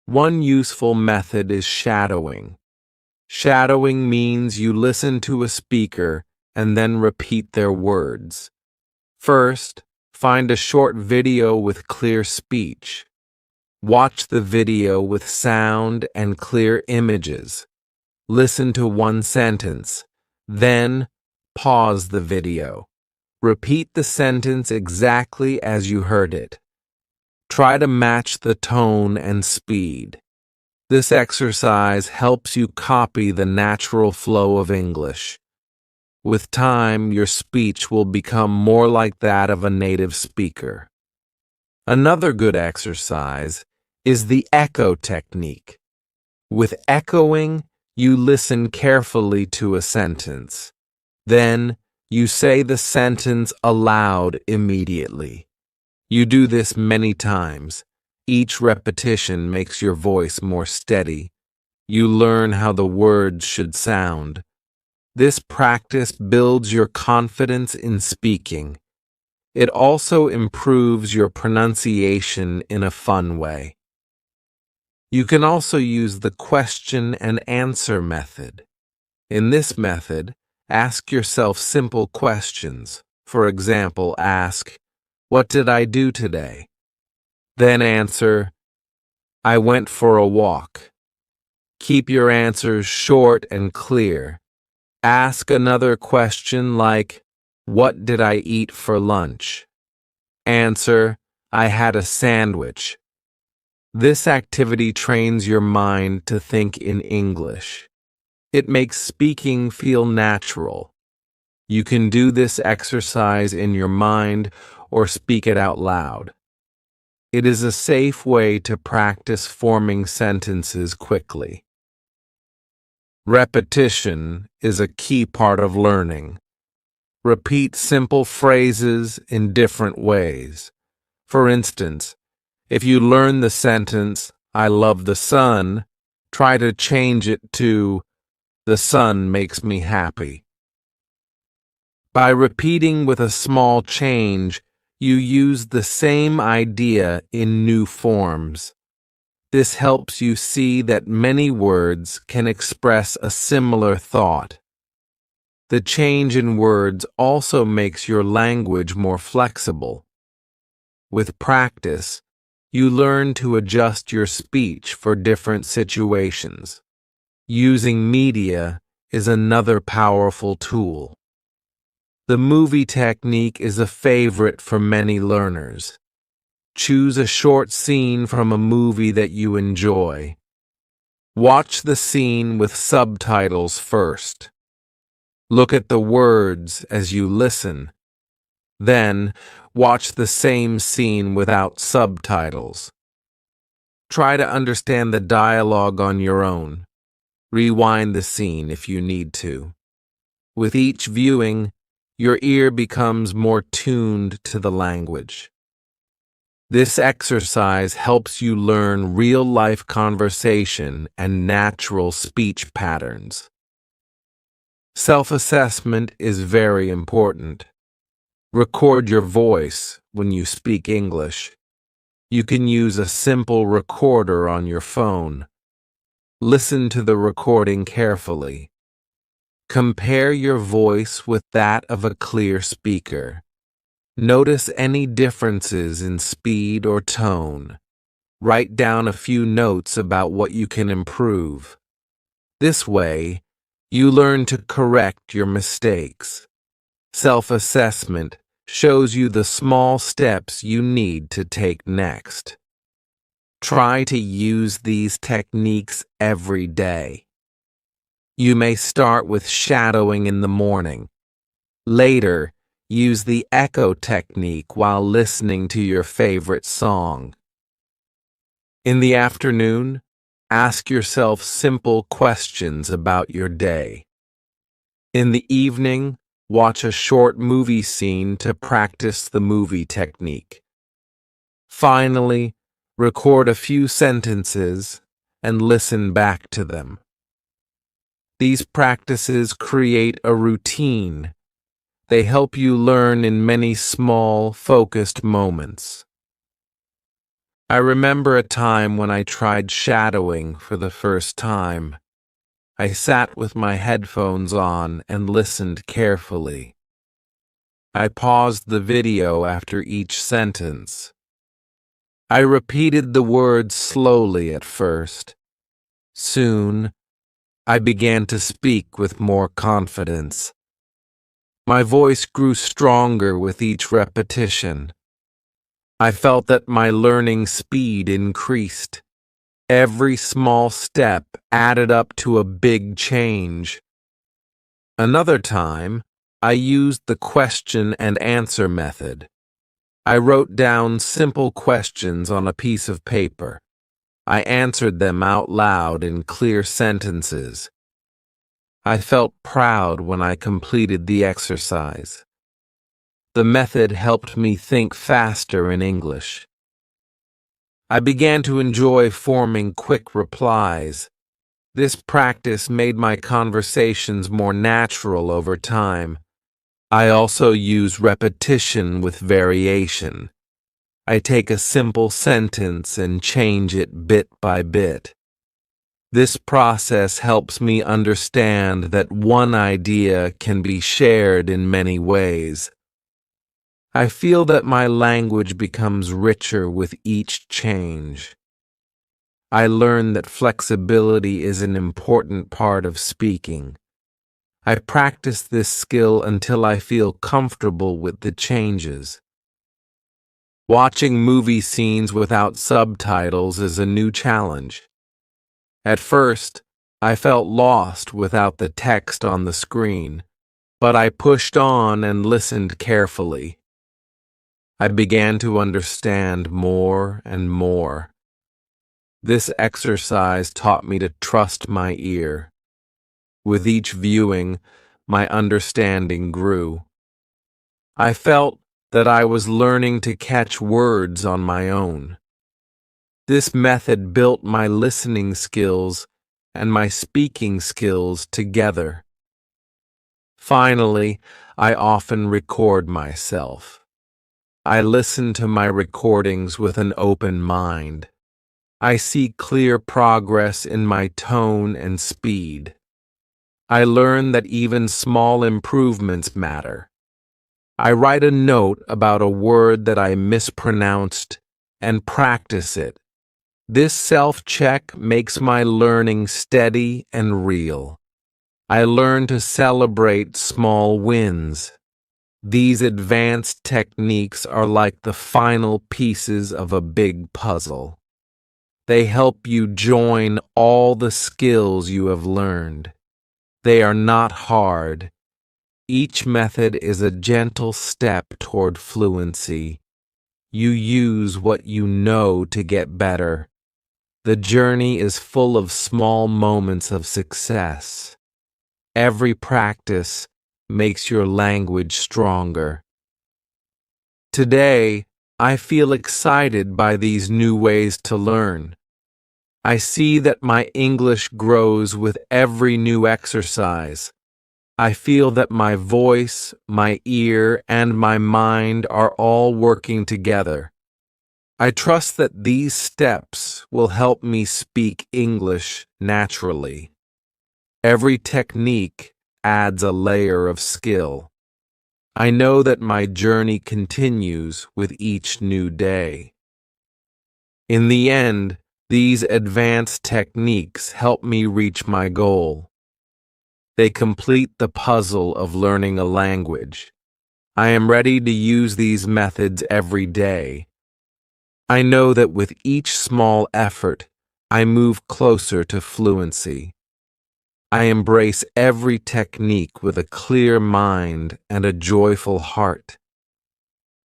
One useful method is shadowing. Shadowing means you listen to a speaker and then repeat their words. First, find a short video with clear speech. Watch the video with sound and clear images. Listen to one sentence, then pause the video. Repeat the sentence exactly as you heard it. Try to match the tone and speed. This exercise helps you copy the natural flow of English. With time, your speech will become more like that of a native speaker. Another good exercise is the echo technique. With echoing, you listen carefully to a sentence. Then, you say the sentence aloud immediately. You do this many times. Each repetition makes your voice more steady. You learn how the words should sound. This practice builds your confidence in speaking. It also improves your pronunciation in a fun way. You can also use the question and answer method. In this method, ask yourself simple questions. For example, ask, "What did I do today?" Then answer, "I went for a walk." Keep your answers short and clear. Ask another question like, "What did I eat for lunch?" Answer, "I had a sandwich." This activity trains your mind to think in English. It makes speaking feel natural. You can do this exercise in your mind or speak it out loud. It is a safe way to practice forming sentences quickly. Repetition is a key part of learning. Repeat simple phrases in different ways. For instance, if you learn the sentence, "I love the sun," try to change it to, "The sun makes me happy." By repeating with a small change, you use the same idea in new forms. This helps you see that many words can express a similar thought. The change in words also makes your language more flexible. With practice, you learn to adjust your speech for different situations. Using media is another powerful tool. The movie technique is a favorite for many learners. Choose a short scene from a movie that you enjoy. Watch the scene with subtitles first. Look at the words as you listen. Then, watch the same scene without subtitles. Try to understand the dialogue on your own. Rewind the scene if you need to. With each viewing, your ear becomes more tuned to the language. This exercise helps you learn real-life conversation and natural speech patterns. Self-assessment is very important. Record your voice when you speak English. You can use a simple recorder on your phone. Listen to the recording carefully. Compare your voice with that of a clear speaker. Notice any differences in speed or tone. Write down a few notes about what you can improve. This way, you learn to correct your mistakes. Self-assessment shows you the small steps you need to take next. Try to use these techniques every day. You may start with shadowing in the morning. Later, use the echo technique while listening to your favorite song. In the afternoon, ask yourself simple questions about your day. In the evening, watch a short movie scene to practice the movie technique. Finally, record a few sentences and listen back to them. These practices create a routine. They help you learn in many small, focused moments. I remember a time when I tried shadowing for the first time. I sat with my headphones on and listened carefully. I paused the video after each sentence. I repeated the words slowly at first. Soon, I began to speak with more confidence. My voice grew stronger with each repetition. I felt that my learning speed increased. Every small step added up to a big change. Another time, I used the question and answer method. I wrote down simple questions on a piece of paper. I answered them out loud in clear sentences. I felt proud when I completed the exercise. The method helped me think faster in English. I began to enjoy forming quick replies. This practice made my conversations more natural over time. I also use repetition with variation. I take a simple sentence and change it bit by bit. This process helps me understand that one idea can be shared in many ways. I feel that my language becomes richer with each change. I learn that flexibility is an important part of speaking. I practice this skill until I feel comfortable with the changes. Watching movie scenes without subtitles is a new challenge. At first, I felt lost without the text on the screen, but I pushed on and listened carefully. I began to understand more and more. This exercise taught me to trust my ear. With each viewing, my understanding grew. I felt that I was learning to catch words on my own. This method built my listening skills and my speaking skills together. Finally, I often record myself. I listen to my recordings with an open mind. I see clear progress in my tone and speed. I learn that even small improvements matter. I write a note about a word that I mispronounced and practice it. This self-check makes my learning steady and real. I learn to celebrate small wins. These advanced techniques are like the final pieces of a big puzzle. They help you join all the skills you have learned. They are not hard. Each method is a gentle step toward fluency. You use what you know to get better. The journey is full of small moments of success. Every practice makes your language stronger. Today, I feel excited by these new ways to learn. I see that my English grows with every new exercise. I feel that my voice, my ear, and my mind are all working together. I trust that these steps will help me speak English naturally. Every technique adds a layer of skill. I know that my journey continues with each new day. In the end, these advanced techniques help me reach my goal. They complete the puzzle of learning a language. I am ready to use these methods every day. I know that with each small effort, I move closer to fluency. I embrace every technique with a clear mind and a joyful heart.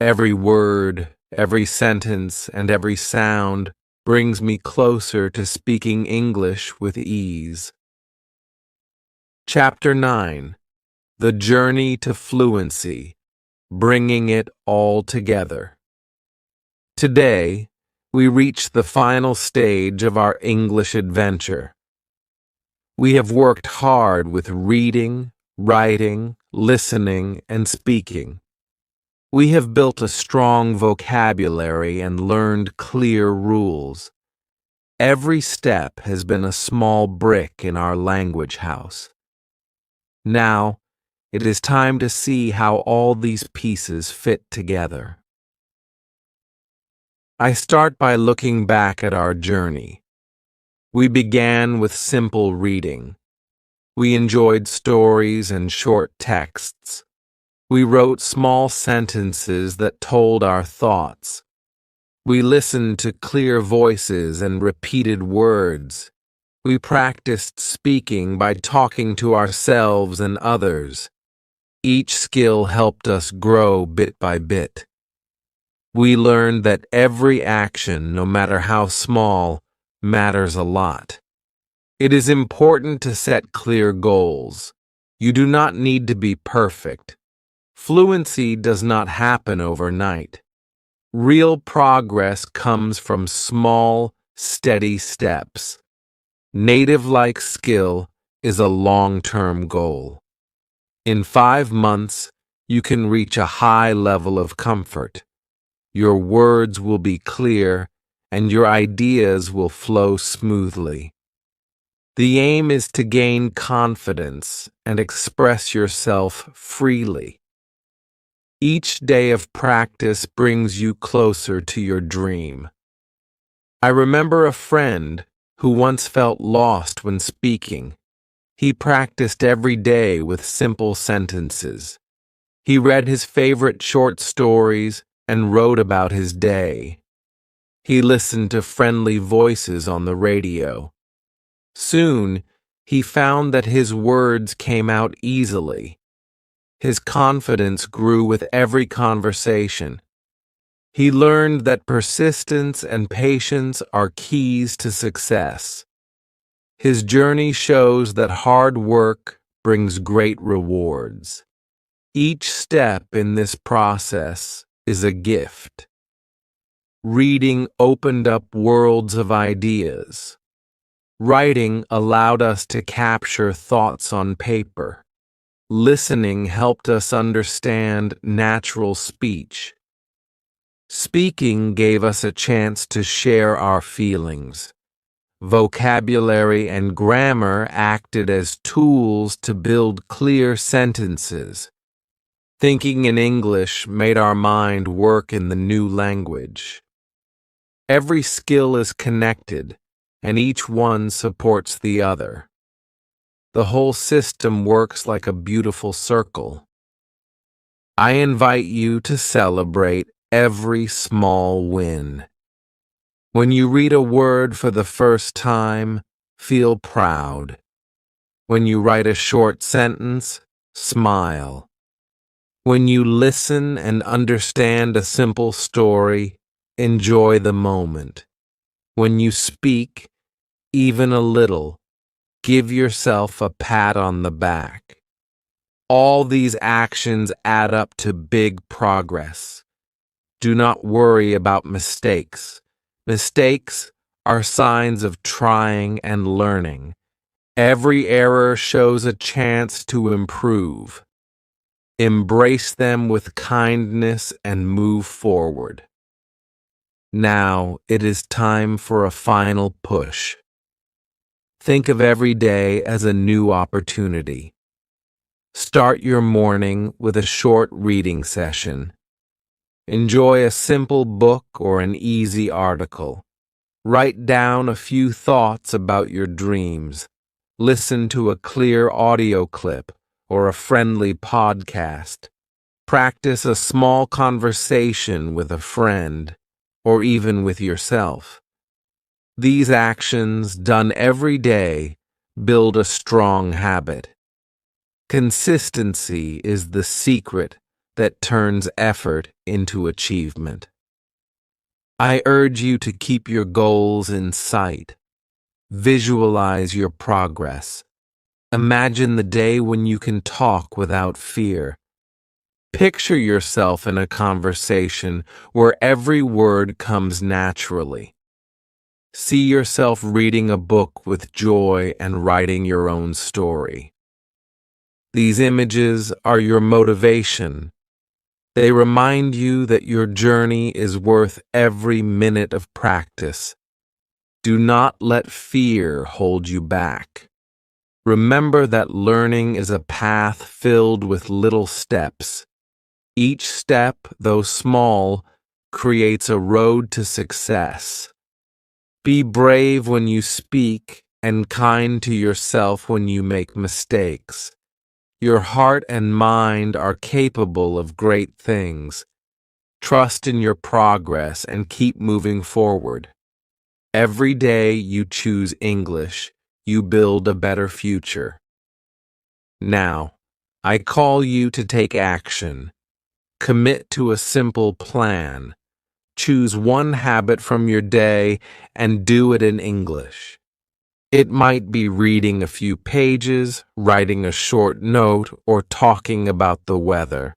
Every word, every sentence, and every sound brings me closer to speaking English with ease. Chapter 9. The Journey to Fluency, Bringing It All Together. Today, we reach the final stage of our English adventure. We have worked hard with reading, writing, listening, and speaking. We have built a strong vocabulary and learned clear rules. Every step has been a small brick in our language house. Now, it is time to see how all these pieces fit together. I start by looking back at our journey. We began with simple reading. We enjoyed stories and short texts. We wrote small sentences that told our thoughts. We listened to clear voices and repeated words. We practiced speaking by talking to ourselves and others. Each skill helped us grow bit by bit. We learned that every action, no matter how small, matters a lot. It is important to set clear goals. You do not need to be perfect. Fluency does not happen overnight. Real progress comes from small, steady steps. Native-like skill is a long-term goal. In 5 months, you can reach a high level of comfort. Your words will be clear, and your ideas will flow smoothly. The aim is to gain confidence and express yourself freely. Each day of practice brings you closer to your dream. I remember a friend who once felt lost when speaking. He practiced every day with simple sentences. He read his favorite short stories and wrote about his day. He listened to friendly voices on the radio. Soon, he found that his words came out easily. His confidence grew with every conversation. He learned that persistence and patience are keys to success. His journey shows that hard work brings great rewards. Each step in this process is a gift. Reading opened up worlds of ideas. Writing allowed us to capture thoughts on paper. Listening helped us understand natural speech. Speaking gave us a chance to share our feelings. Vocabulary and grammar acted as tools to build clear sentences. Thinking in English made our mind work in the new language. Every skill is connected, and each one supports the other. The whole system works like a beautiful circle. I invite you to celebrate every small win. When you read a word for the first time, feel proud. When you write a short sentence, smile. When you listen and understand a simple story, enjoy the moment. When you speak, even a little, give yourself a pat on the back. All these actions add up to big progress. Do not worry about mistakes. Mistakes are signs of trying and learning. Every error shows a chance to improve. Embrace them with kindness and move forward. Now it is time for a final push. Think of every day as a new opportunity. Start your morning with a short reading session. Enjoy a simple book or an easy article. Write down a few thoughts about your dreams. Listen to a clear audio clip or a friendly podcast. Practice a small conversation with a friend or even with yourself. These actions, done every day, build a strong habit. Consistency is the secret that turns effort into achievement. I urge you to keep your goals in sight. Visualize your progress. Imagine the day when you can talk without fear. Picture yourself in a conversation where every word comes naturally. See yourself reading a book with joy and writing your own story. These images are your motivation. They remind you that your journey is worth every minute of practice. Do not let fear hold you back. Remember that learning is a path filled with little steps. Each step, though small, creates a road to success. Be brave when you speak and kind to yourself when you make mistakes. Your heart and mind are capable of great things. Trust in your progress and keep moving forward. Every day you choose English, you build a better future. Now, I call you to take action. Commit to a simple plan. Choose one habit from your day and do it in English. It might be reading a few pages, writing a short note, or talking about the weather.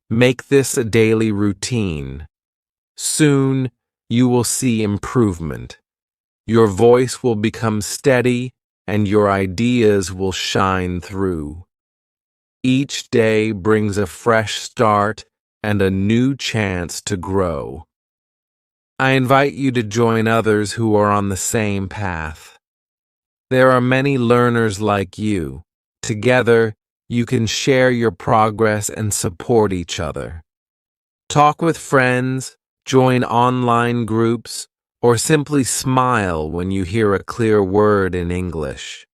Make this a daily routine. Soon, you will see improvement. Your voice will become steady, and your ideas will shine through. Each day brings a fresh start and a new chance to grow. I invite you to join others who are on the same path. There are many learners like you. Together, you can share your progress and support each other. Talk with friends, join online groups, or simply smile when you hear a clear word in English.